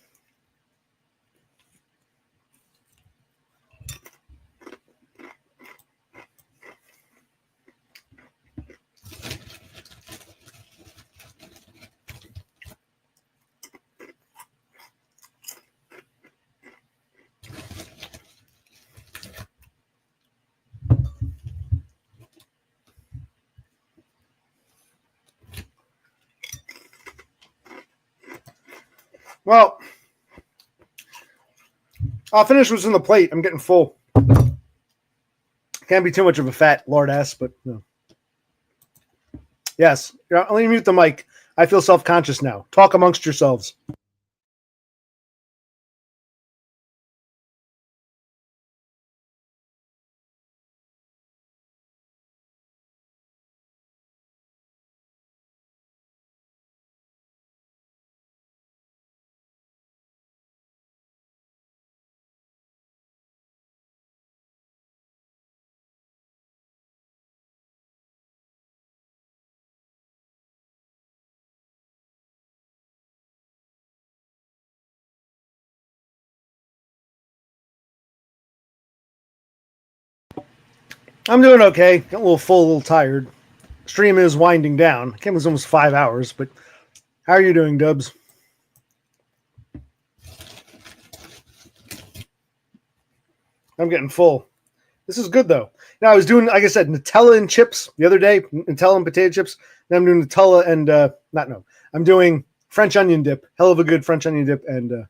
Well, I'll finish what's in the plate. I'm getting full. Can't be too much of a fat lard ass, but no. Yes. Let me mute the mic. I feel self-conscious now. Talk amongst yourselves. I'm doing okay. Got a little full, a little tired. Stream is winding down. It was almost 5 hours, but how are you doing, Dubs? I'm getting full. This is good, though. Now, I was doing, like I said, Nutella and chips the other day. Nutella and potato chips. Then I'm doing Nutella and, I'm doing French onion dip. Hell of a good French onion dip. And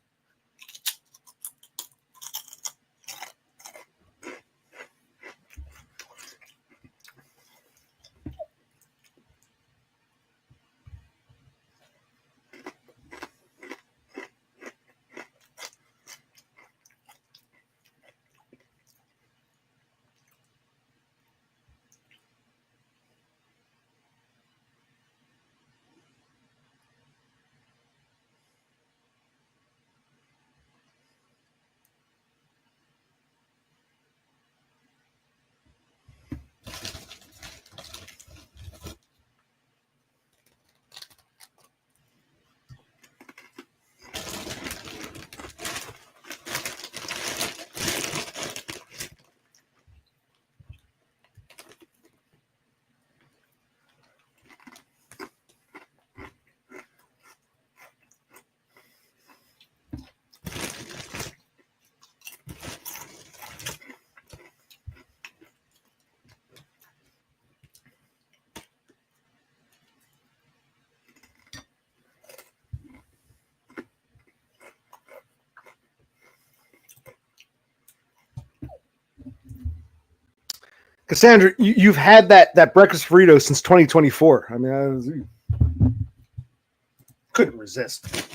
Cassandra, you've had that breakfast burrito since 2024. I mean, I couldn't resist.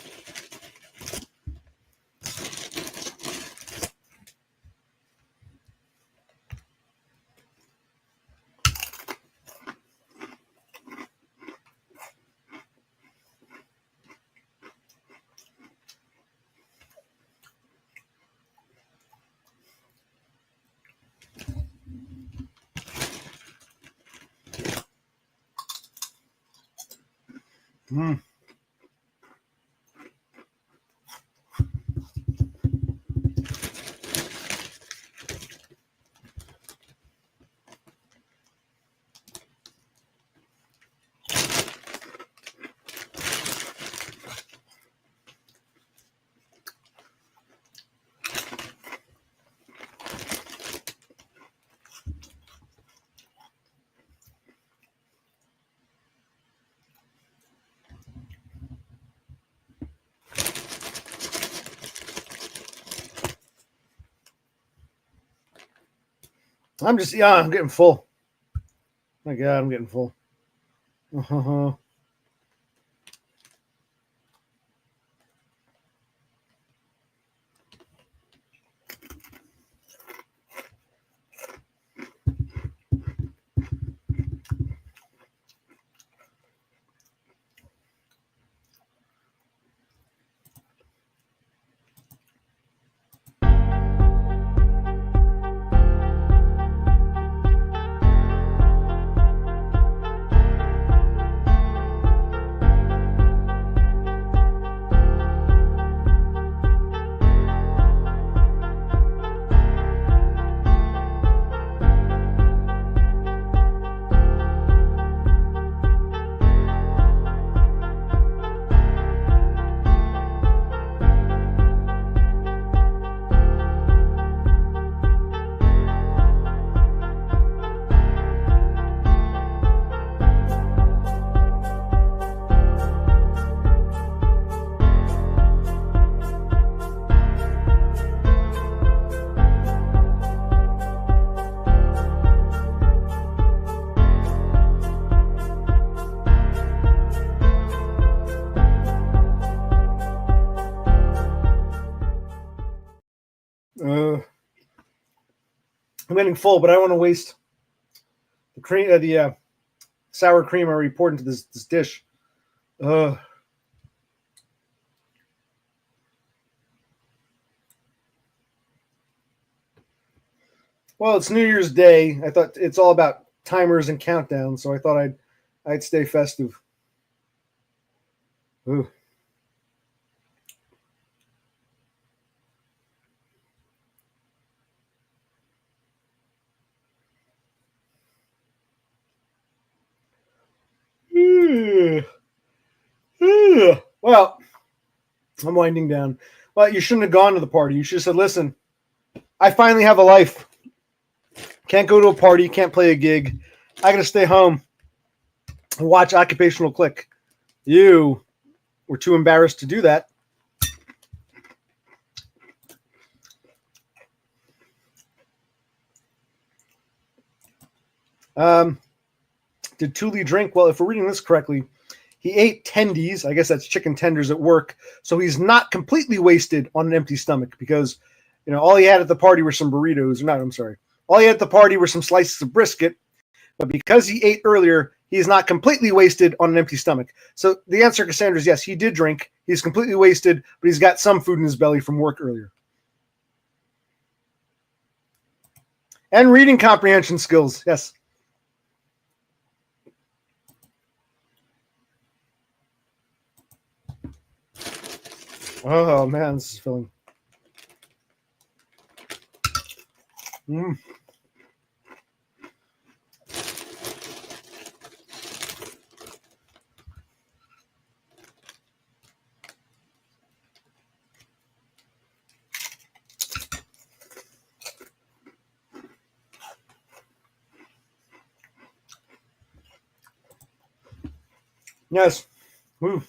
Mm. I'm getting full. My God, I'm getting full. Uh-huh. I'm getting full, but I don't want to waste the cream, the sour cream I already poured into this dish. Well, it's New Year's Day. I thought it's all about timers and countdowns, so I thought I'd stay festive. Ooh. Well, I'm winding down. Well, you shouldn't have gone to the party. You should have said, listen, I finally have a life. Can't go to a party, can't play a gig. I got to stay home and watch Occupational Click. You were too embarrassed to do that. Did Thule drink? Well, if we're reading this correctly, he ate tendies. I guess that's chicken tenders at work. So he's not completely wasted on an empty stomach because, all he had at the party were some burritos. All he had at the party were some slices of brisket. But because he ate earlier, he's not completely wasted on an empty stomach. So the answer, Cassandra, is yes, he did drink. He's completely wasted, but he's got some food in his belly from work earlier. And reading comprehension skills, yes. Oh, man, this is filling. Yes. Woo.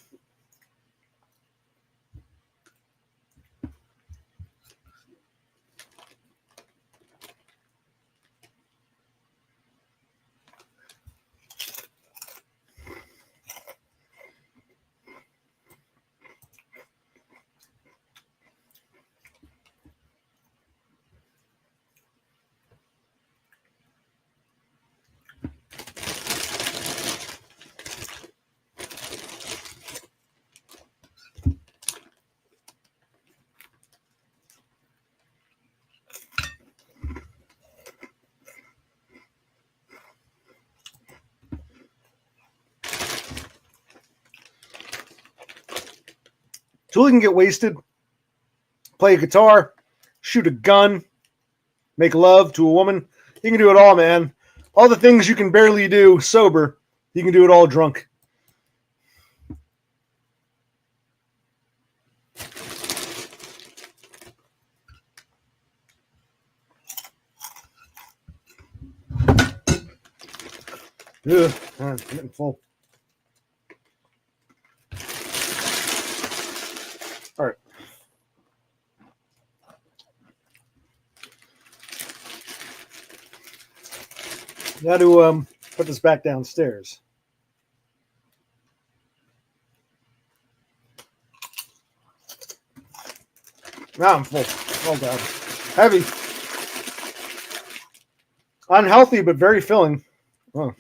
Thule can get wasted, play a guitar, shoot a gun, make love to a woman. He can do it all, man. All the things you can barely do sober, he can do it all drunk. Ugh, I'm getting full. All right. Got to put this back downstairs. Now I'm full. Oh god, heavy, unhealthy, but very filling. Oh.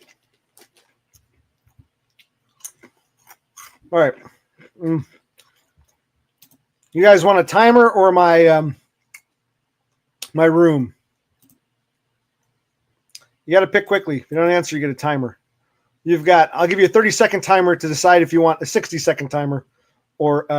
All right. You guys want a timer or my my room? You got to pick quickly. If you don't answer, you get a timer. I'll give you a 30-second timer to decide if you want a 60-second timer or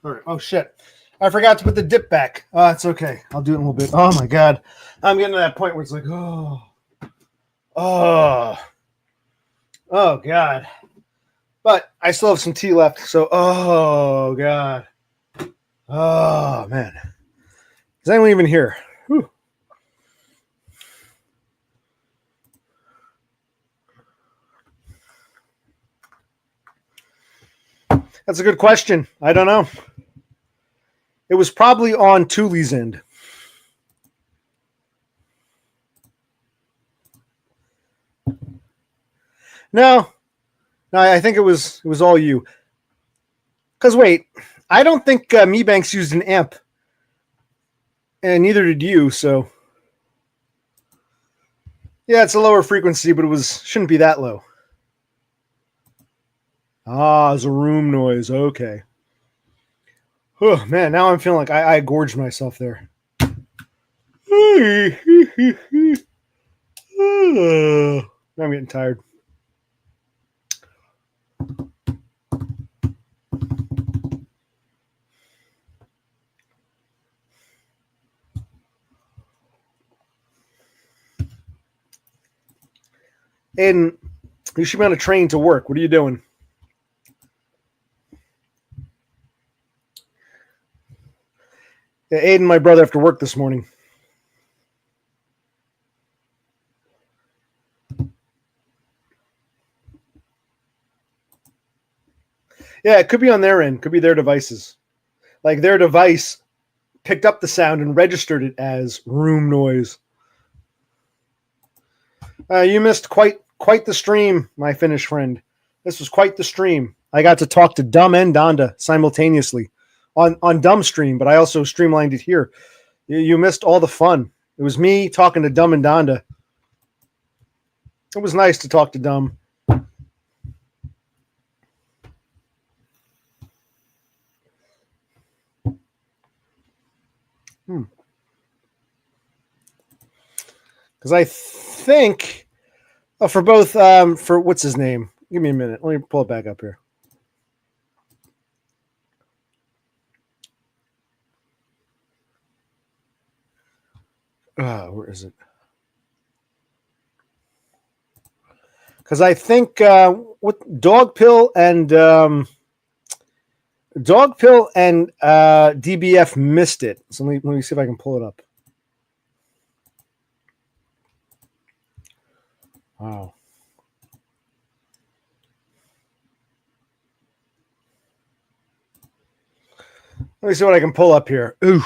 all right. Oh shit. I forgot to put the dip back. Oh, it's okay. I'll do it in a little bit. Oh my god. I'm getting to that point where it's like, oh god. But I still have some tea left, so oh god. Oh man. Is anyone even here? Whew. That's a good question. I don't know. It was probably on Thule's end. No, I think it was all you. Because wait, I don't think MeBanks used an amp, and neither did you. So yeah, it's a lower frequency, but shouldn't be that low. Ah, it's a room noise. Okay. Oh man, now I'm feeling like I gorged myself there. I'm getting tired. Aiden, you should be on a train to work. What are you doing? Yeah, Aiden and my brother have to work this morning. Yeah, it could be on their end. Could be their devices. Like their device picked up the sound and registered it as room noise. You missed quite the stream, my Finnish friend. This was quite the stream. I got to talk to DUM and DONDA simultaneously on DUM stream, but I also streamlined it here. You missed all the fun. It was me talking to DUM and DONDA. It was nice to talk to DUM. Because I think for both for what's his name? Give me a minute. Let me pull it back up here. Where is it? Because I think what Dog Pill and DBF missed it. So let me see if I can pull it up. Wow. Let me see what I can pull up here. Ooh.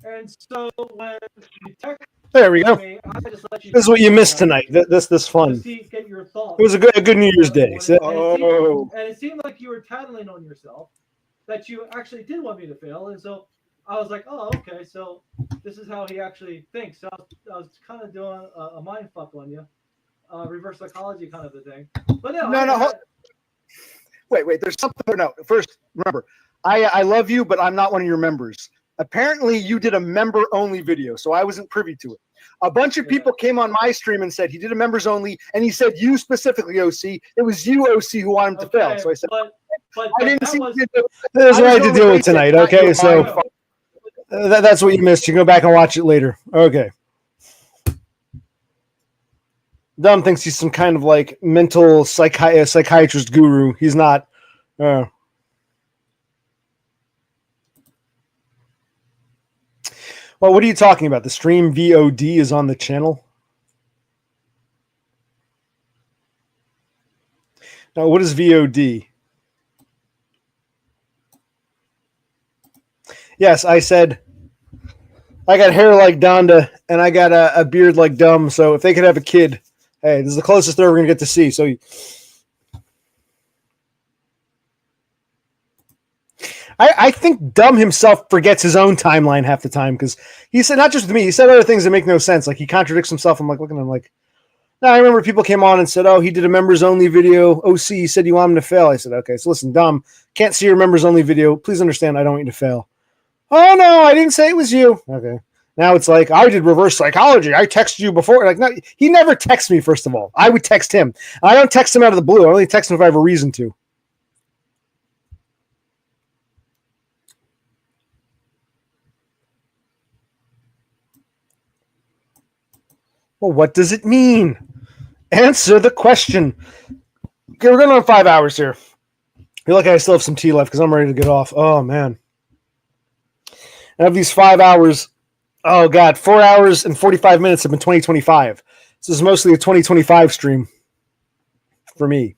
And so when you text There we go. me, I just let you This is what you missed tonight. This fun. Get your thoughts. It was a good New Year's Day. So, and it seemed like you were tattling on yourself, that you actually did want me to fail. And so I was like, oh, okay, so this is how he actually thinks. So I was kind of doing a mind fuck on you, reverse psychology kind of a thing. But no. Wait. There's something. No, first, remember, I love you, but I'm not one of your members. Apparently, you did a member-only video, so I wasn't privy to it. A bunch of people came on my stream and said he did a members-only, and he said you specifically, OC. It was you, OC, who wanted him to fail. So I said, but I didn't see. There's what I had to deal with tonight. Okay, so that's what you missed. You can go back and watch it later. Okay. Dom thinks he's some kind of like mental psychiatrist guru. He's not. Well, what are you talking about? The stream VOD is on the channel? Now, what is VOD? Yes, I said I got hair like Donda and I got a beard like Dum. So if they could have a kid, hey, this is the closest they're ever going to get to see. So I think Dum himself forgets his own timeline half the time because he said, not just with me, he said other things that make no sense. Like he contradicts himself. I'm like looking at him like, no, I remember people came on and said, oh, he did a members only video. OC, he said you want him to fail. I said, okay, so listen, Dum, can't see your members only video. Please understand, I don't want you to fail. Oh, no, I didn't say it was you. Okay. Now it's like, I did reverse psychology. I texted you before. Like, no, he never texts me, first of all. I would text him. I don't text him out of the blue. I only text him if I have a reason to. Well, what does it mean? Answer the question. Okay, we're going on 5 hours here. I feel like I still have some tea left because I'm ready to get off. Oh, man. And of these 5 hours, oh, God, 4 hours and 45 minutes have been 2025. This is mostly a 2025 stream for me.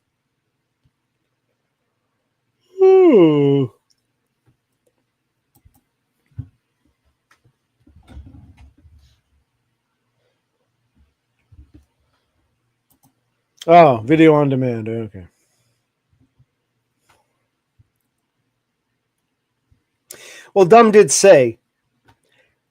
Ooh. Oh, video on demand. Okay. Well, Dum did say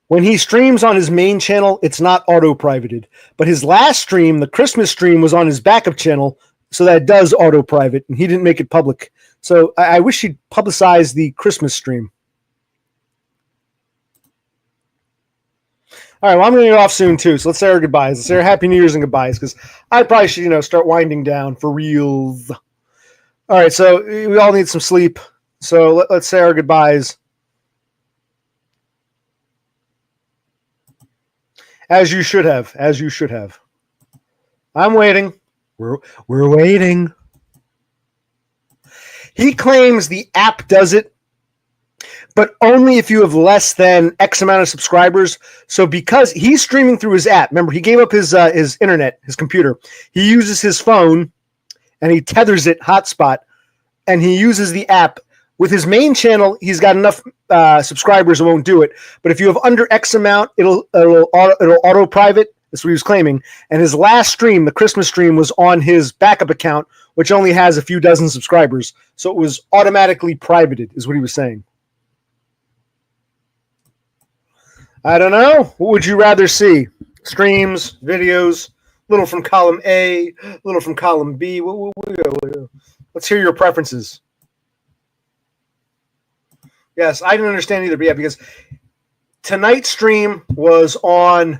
when he streams on his main channel, it's not auto-privated. But his last stream, the Christmas stream, was on his backup channel, so that does auto-private, and he didn't make it public. So I wish he'd publicize the Christmas stream. All right, well, I'm going to get off soon, too, so let's say our goodbyes. Let's say our Happy New Year's and goodbyes, because I probably should, start winding down for reals. All right, so we all need some sleep, so let's say our goodbyes. As you should have. As you should have. I'm waiting. We're waiting. He claims the app does it, but only if you have less than X amount of subscribers. So because he's streaming through his app, remember, he gave up his internet, his computer. He uses his phone, and he tethers it hotspot, and he uses the app. With his main channel, he's got enough subscribers, it won't do it. But if you have under X amount, it'll auto-private. That's what he was claiming. And his last stream, the Christmas stream, was on his backup account, which only has a few dozen subscribers. So it was automatically privated, is what he was saying. I don't know. What would you rather see? Streams, videos, little from column A, little from column B. Let's hear your preferences. Yes, I didn't understand either, but yeah, because tonight's stream was on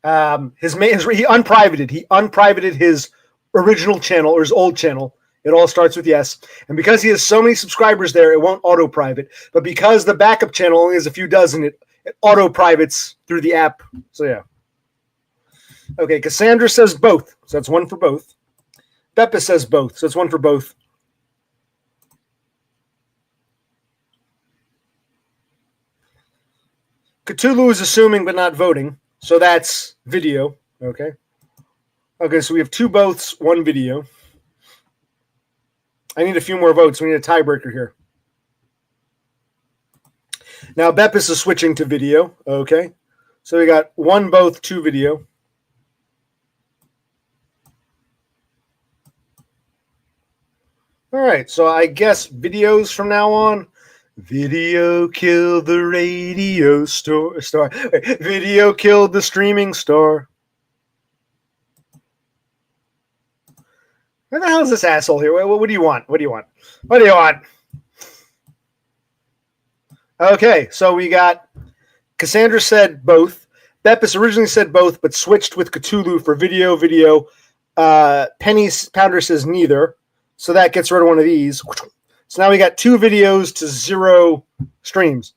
He unprivated his original channel or his old channel. It all starts with yes. And because he has so many subscribers there, it won't auto-private. But because the backup channel only has a few dozen, it auto-privates through the app. So, yeah. Okay, Cassandra says both. So that's one for both. Beppa says both. So it's one for both. Cthulhu is assuming but not voting. So that's video. Okay. Okay, so we have 2 boths, 1 video. I need a few more votes. We need a tiebreaker here. Now, Beppis is switching to video. Okay. So we got 1 both, 2 video. All right. So I guess videos from now on. Video killed the radio star. Video killed the streaming star. Where the hell is this asshole here? What do you want? What do you want? What do you want? Okay, so we got Cassandra said both. Beppis originally said both, but switched with Cthulhu for video. Penny Pounder says neither. So that gets rid of one of these. So now we got 2 videos to 0 streams.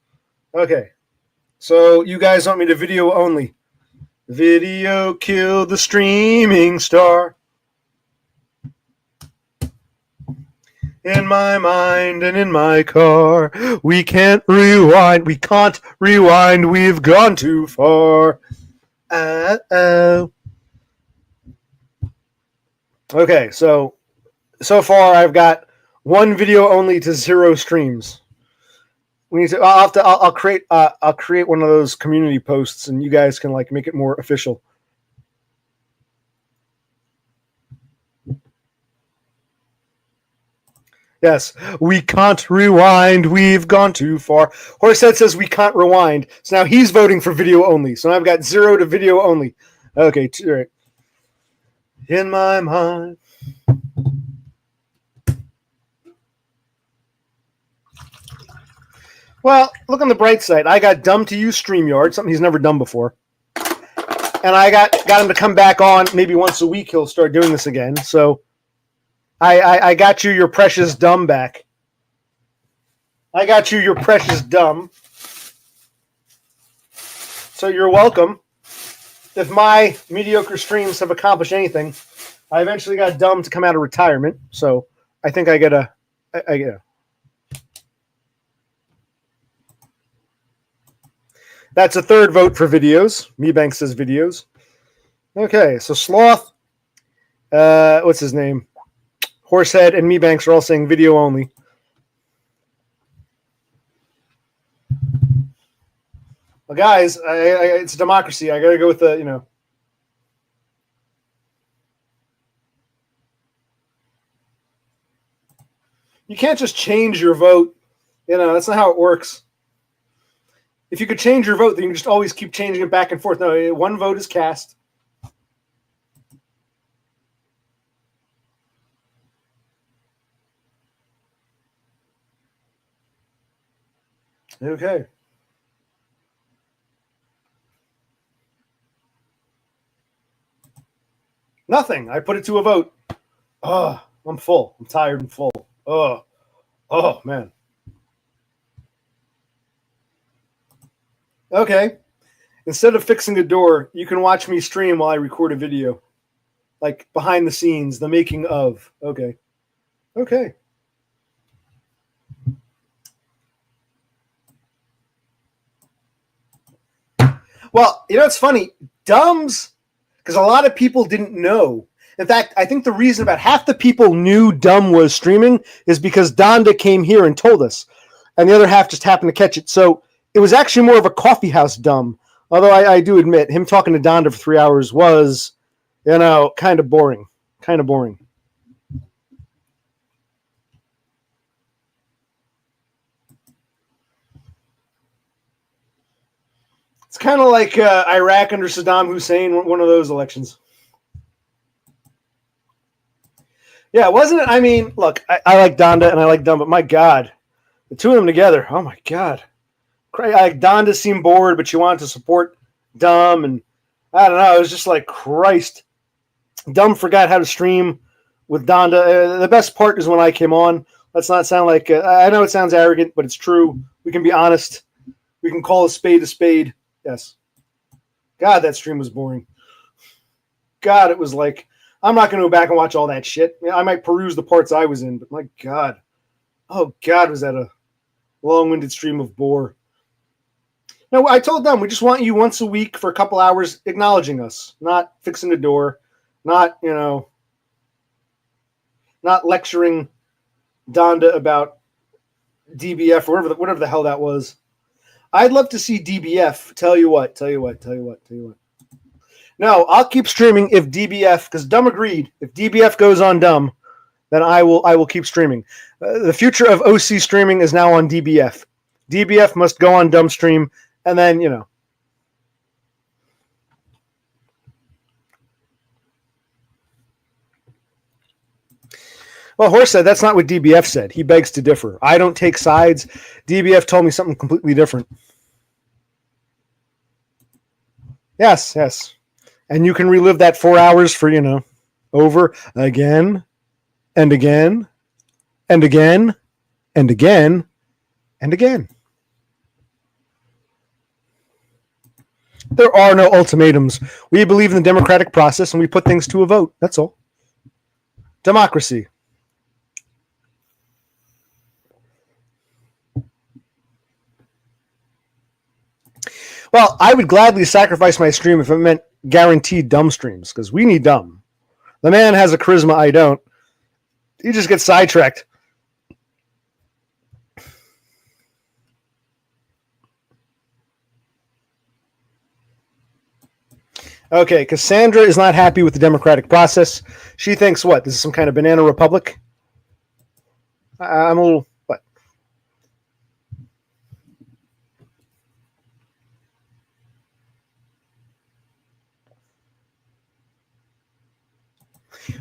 Okay. So you guys want me to video only. Video killed the streaming star. In my mind and in my car, we can't rewind. We can't rewind. We've gone too far. Okay, so far I've got 1 video only to 0 streams. We need to. I'll create one of those community posts, and you guys can like make it more official. Yes, we can't rewind. We've gone too far. Horsehead says we can't rewind. So now he's voting for video only. So I've got 0 to video only. Okay, all right. In my mind. Well, look on the bright side. I got Dumb to use StreamYard, something he's never done before. And I got him to come back on maybe once a week. He'll start doing this again. So I got you your precious Dumb back. I got you your precious Dumb. So you're welcome. If my mediocre streams have accomplished anything, I eventually got Dumb to come out of retirement. So I think I get a. That's a 3rd vote for videos. Mebank says videos. Okay, so Sloth, what's his name? Horsehead and Mebanks are all saying video only. Well, guys, it's a democracy. I got to go with the, You can't just change your vote. That's not how it works. If you could change your vote, then you can just always keep changing it back and forth. No, 1 vote is cast. Okay. Nothing. I put it to a vote. Oh, I'm full. I'm tired and full. Oh, man. Okay. Instead of fixing a door, you can watch me stream while I record a video. Like behind the scenes, the making of. Okay. Okay. Well, it's funny. Dumbs, because a lot of people didn't know. In fact, I think the reason about half the people knew Dumb was streaming is because Donda came here and told us. And the other half just happened to catch it. So it was actually more of a coffee house Dumb. Although I do admit, him talking to Donda for 3 hours was, kind of boring. Kind of boring. It's kind of like Iraq under Saddam Hussein, one of those elections. Yeah, wasn't it? I mean, look, I like Donda and I like Dumb, but my God, the 2 of them together, oh my God. Donda seemed bored, but she wanted to support Dumb, and I don't know. It was just like, Christ. Dumb forgot how to stream with Donda. The best part is when I came on. Let's not sound like, I know it sounds arrogant, but it's true. We can be honest. We can call a spade a spade. Yes. God, that stream was boring. God, it was like, I'm not going to go back and watch all that shit. I might peruse the parts I was in, but my God. Oh, God, was that a long-winded stream of bore. No, I told them we just want you once a week for a couple hours acknowledging us, not fixing the door, not, not lecturing Donda about DBF or whatever the hell that was. I'd love to see DBF. Tell you what. No, I'll keep streaming if DBF, because Dumb agreed. If DBF goes on Dumb, then I will keep streaming. The future of OC streaming is now on DBF. DBF must go on Dumb stream, and then, Well, Horse said that's not what DBF said. He begs to differ. I don't take sides. DBF told me something completely different. Yes. And you can relive that 4 hours for, over again and again and again and again and again. There are no ultimatums. We believe in the democratic process and we put things to a vote. That's all. Democracy. Well, I would gladly sacrifice my stream if it meant guaranteed Dumb streams, because we need Dumb. The man has a charisma I don't. He just gets sidetracked. Okay, Cassandra is not happy with the democratic process. She thinks, what, this is some kind of banana republic? I'm a little... what?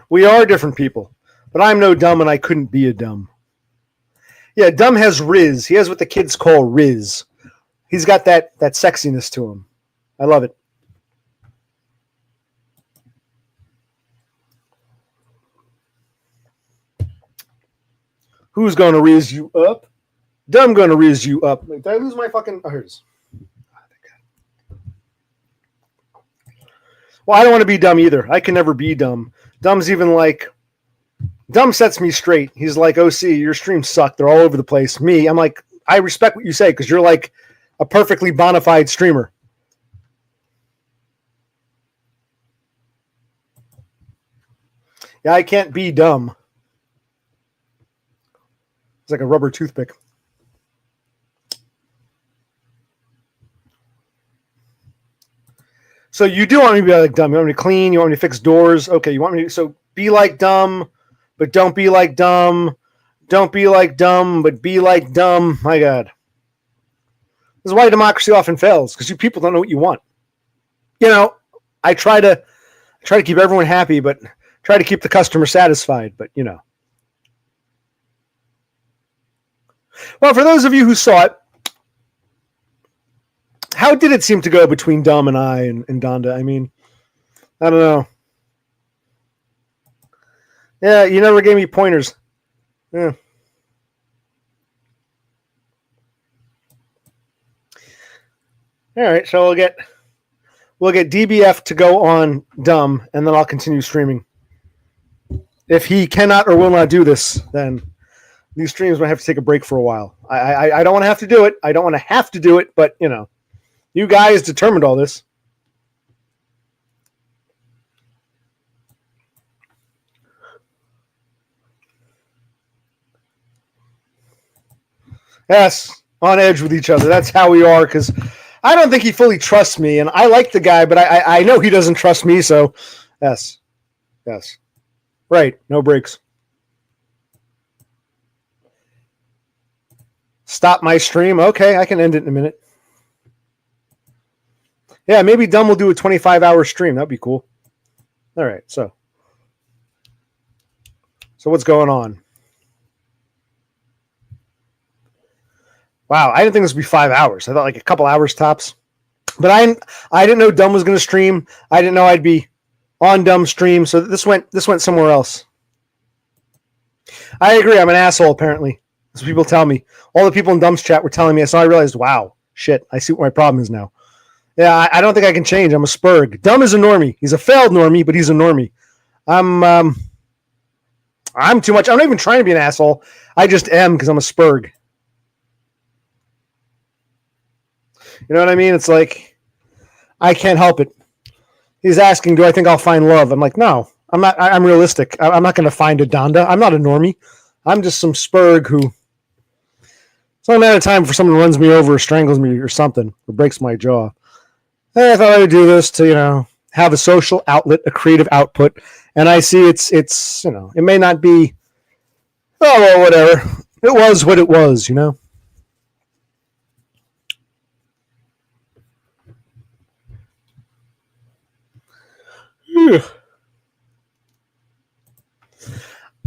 We are different people, but I'm no dumb and I couldn't be a dumb. Yeah, Dumb has Riz. He has what the kids call Riz. He's got that sexiness to him. I love it. Who's going to riz you up? Dumb going to riz you up. Wait, did I lose my fucking... Oh, here it is. Well, I don't want to be dumb either. I can never be dumb. Dumb's even like... Dumb sets me straight. He's like, OC, your streams suck. They're all over the place. Me, I'm like, I respect what you say because you're like a perfectly bona fide streamer. Yeah, I can't be dumb. It's like a rubber toothpick. So you do want me to be like Dumb. You want me to clean? You want me to fix doors? Okay, you want me to... So be like Dumb, but don't be like Dumb. Don't be like Dumb, but be like Dumb. My God. This is why democracy often fails, because you people don't know what you want. I try to keep everyone happy, but try to keep the customer satisfied, but Well, for those of you who saw it, how did it seem to go between Dumb and I and Donda? I mean, I don't know. Yeah, you never gave me pointers. Yeah. All right, so we'll get DBF to go on Dumb, and then I'll continue streaming. If he cannot or will not do this, then these streams might have to take a break for a while. I don't want to have to do it. I don't want to have to do it, but you guys determined all this. Yes, on edge with each other. That's how we are, because I don't think he fully trusts me, and I like the guy, but I know he doesn't trust me, so yes. Right, no breaks. Stop my stream. Okay, I can end it in a minute. Yeah, maybe Dumb will do a 25-hour stream. That'd be cool. All right, so what's going on? Wow, I didn't think this would be 5 hours. I thought like a couple hours tops. But I didn't know Dumb was going to stream. I didn't know I'd be on Dumb stream. So this went somewhere else. I agree. I'm an asshole, apparently. That's what people tell me. All the people in Dumb's chat were telling me. So I realized, wow, shit, I see what my problem is now. Yeah, I don't think I can change. I'm a spurg. Dumb is a normie. He's a failed normie, but he's a normie. I'm too much. I'm not even trying to be an asshole. I just am because I'm a spurg. You know what I mean? It's like, I can't help it. He's asking, do I think I'll find love? I'm like, no, I'm not. I'm realistic. I'm not going to find a Donda. I'm not a normie. I'm just some spurg who, it's only a matter of time for someone runs me over or strangles me or something or breaks my jaw. And I thought I would do this to, have a social outlet, a creative output. And I see it's, it may not be, oh, well, whatever. It was what it was, Whew.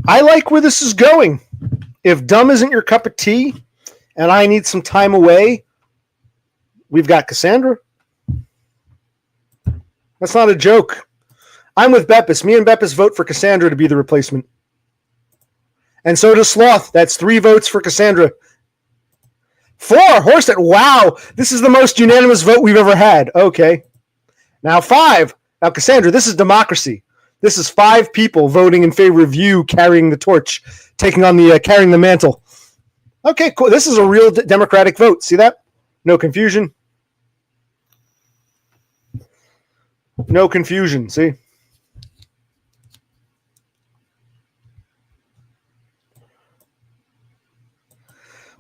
I like where this is going. If Dumb isn't your cup of tea and I need some time away, we've got Cassandra. That's not a joke. I'm with Beppis. Me and Beppis vote for Cassandra to be the replacement. And so does Sloth. That's 3 votes for Cassandra. 4. Horset. Wow. This is the most unanimous vote we've ever had. Okay. Now 5. Now, Cassandra, this is democracy. This is 5 people voting in favor of you carrying the torch, taking on the carrying the mantle. Okay, cool. This is a real democratic vote. See that? No confusion. No confusion. See?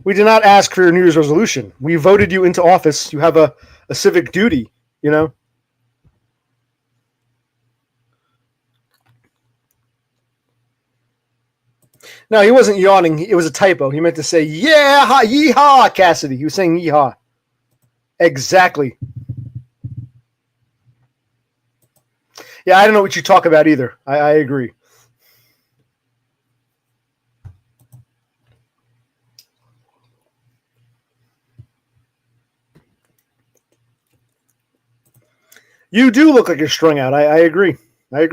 We did not ask for your New Year's resolution. We voted you into office. You have a civic duty, No, he wasn't yawning. It was a typo. He meant to say, yeah, yeehaw, Cassidy. He was saying yeehaw. Exactly. Yeah, I don't know what you talk about either. I agree. You do look like you're strung out. I agree. I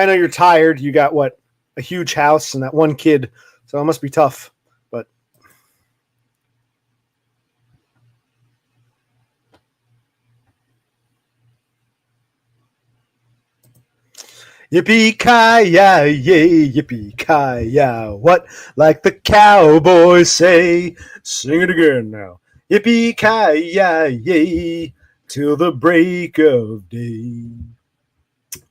know you're tired. You got what? A huge house and that one kid. So it must be tough. But yippee-ki-yay, yay, yippee-ki-yay. What? Like the cowboys say. Sing it again now. Yippee-ki-yay, yay, till the break of day.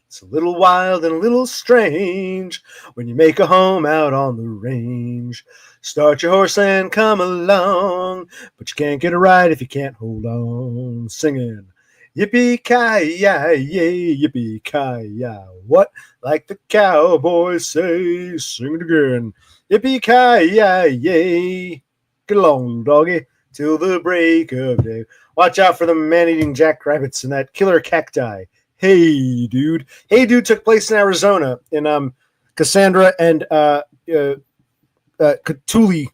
It's a little wild and a little strange when you make a home out on the range. Start your horse and come along, but you can't get a ride if you can't hold on. Singing, yippee-ki-yay, yay, yippee-ki-yay. What? Like the cowboys say. Sing it again. Yippee-ki-yay, yay. Get along, doggy, till the break of day. Watch out for the man-eating jackrabbits and that killer cacti. Hey Dude. Hey Dude took place in Arizona in Cassandra and Cthulhu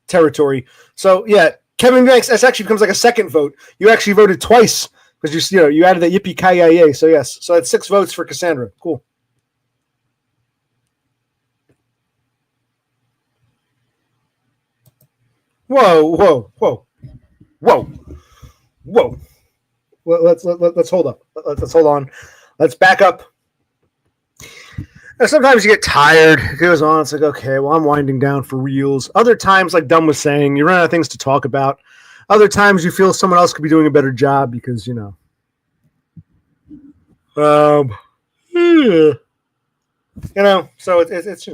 territory. So yeah, Kevin Banks, that actually becomes like a second vote. You actually voted twice because you added that yippee-ki-yay. So yes, so that's 6 votes for Cassandra. Cool. Whoa. Well, let's hold up. Let's hold on. Let's back up. Now, sometimes you get tired. It goes on. It's like, okay, well, I'm winding down for reals. Other times, like Dumb was saying, you run out of things to talk about. Other times you feel someone else could be doing a better job because, yeah. So it's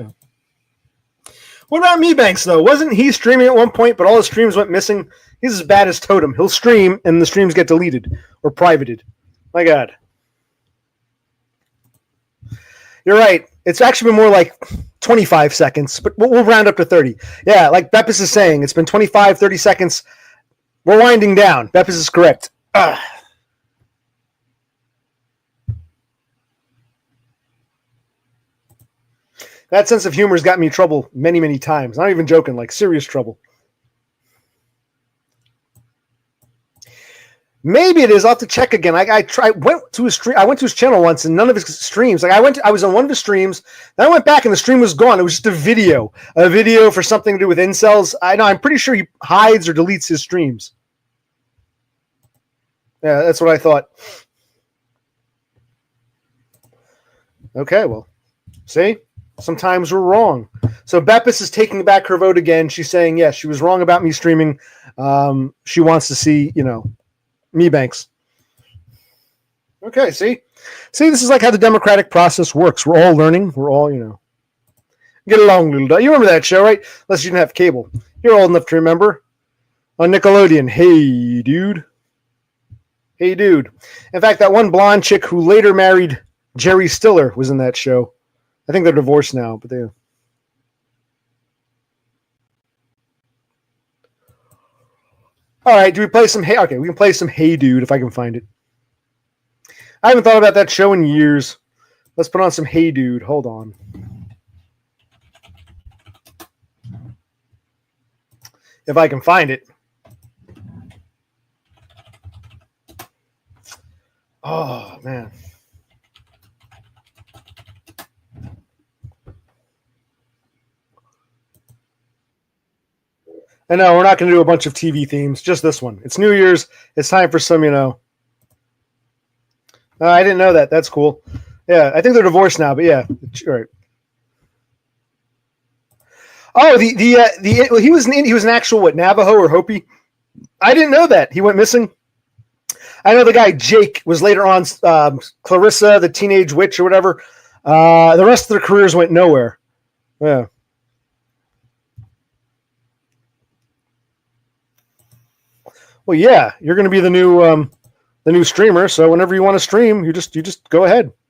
What about me, Banks, though? Wasn't he streaming at one point, but all his streams went missing? He's as bad as Totem. He'll stream, and the streams get deleted or privated. My God. You're right. It's actually been more like 25 seconds, but we'll round up to 30. Yeah, like Beppis is saying, it's been 25, 30 seconds. We're winding down. Beppis is correct. That sense of humor has got me in trouble many, many times. Not even joking, like serious trouble. Maybe it is. I'll have to check again. Went to his stream. I went to his channel once, and none of his streams. Like I was on one of his streams. Then I went back, and the stream was gone. It was just a video for something to do with incels. I know. I'm pretty sure he hides or deletes his streams. Yeah, that's what I thought. Okay, well, see, sometimes we're wrong. So Beppis is taking back her vote again. She's saying, yes, she was wrong about me streaming. She wants to see, me banks. Okay, see, this is like how the democratic process works. We're all learning. We're all, get along, little dog. You remember that show, right? Unless you didn't have cable. You're old enough to remember. On Nickelodeon. Hey, dude. Hey, dude. In fact, that one blonde chick who later married Jerry Stiller was in that show. I think they're divorced now, but they. All right, do we play some Hey? Okay, we can play some Hey Dude if I can find it. I haven't thought about that show in years. Let's put on some Hey Dude. Hold on. If I can find it. Oh, man. I know, we're not going to do a bunch of TV themes, just this one. It's New Year's. It's time for some, I didn't know that. That's cool. Yeah, I think they're divorced now, but yeah. All right. Oh, he was an actual, Navajo or Hopi? I didn't know that. He went missing. I know the guy Jake was later on Clarissa, the teenage witch or whatever. The rest of their careers went nowhere. Yeah. Well, yeah, you're going to be the new streamer. So whenever you want to stream, you just go ahead.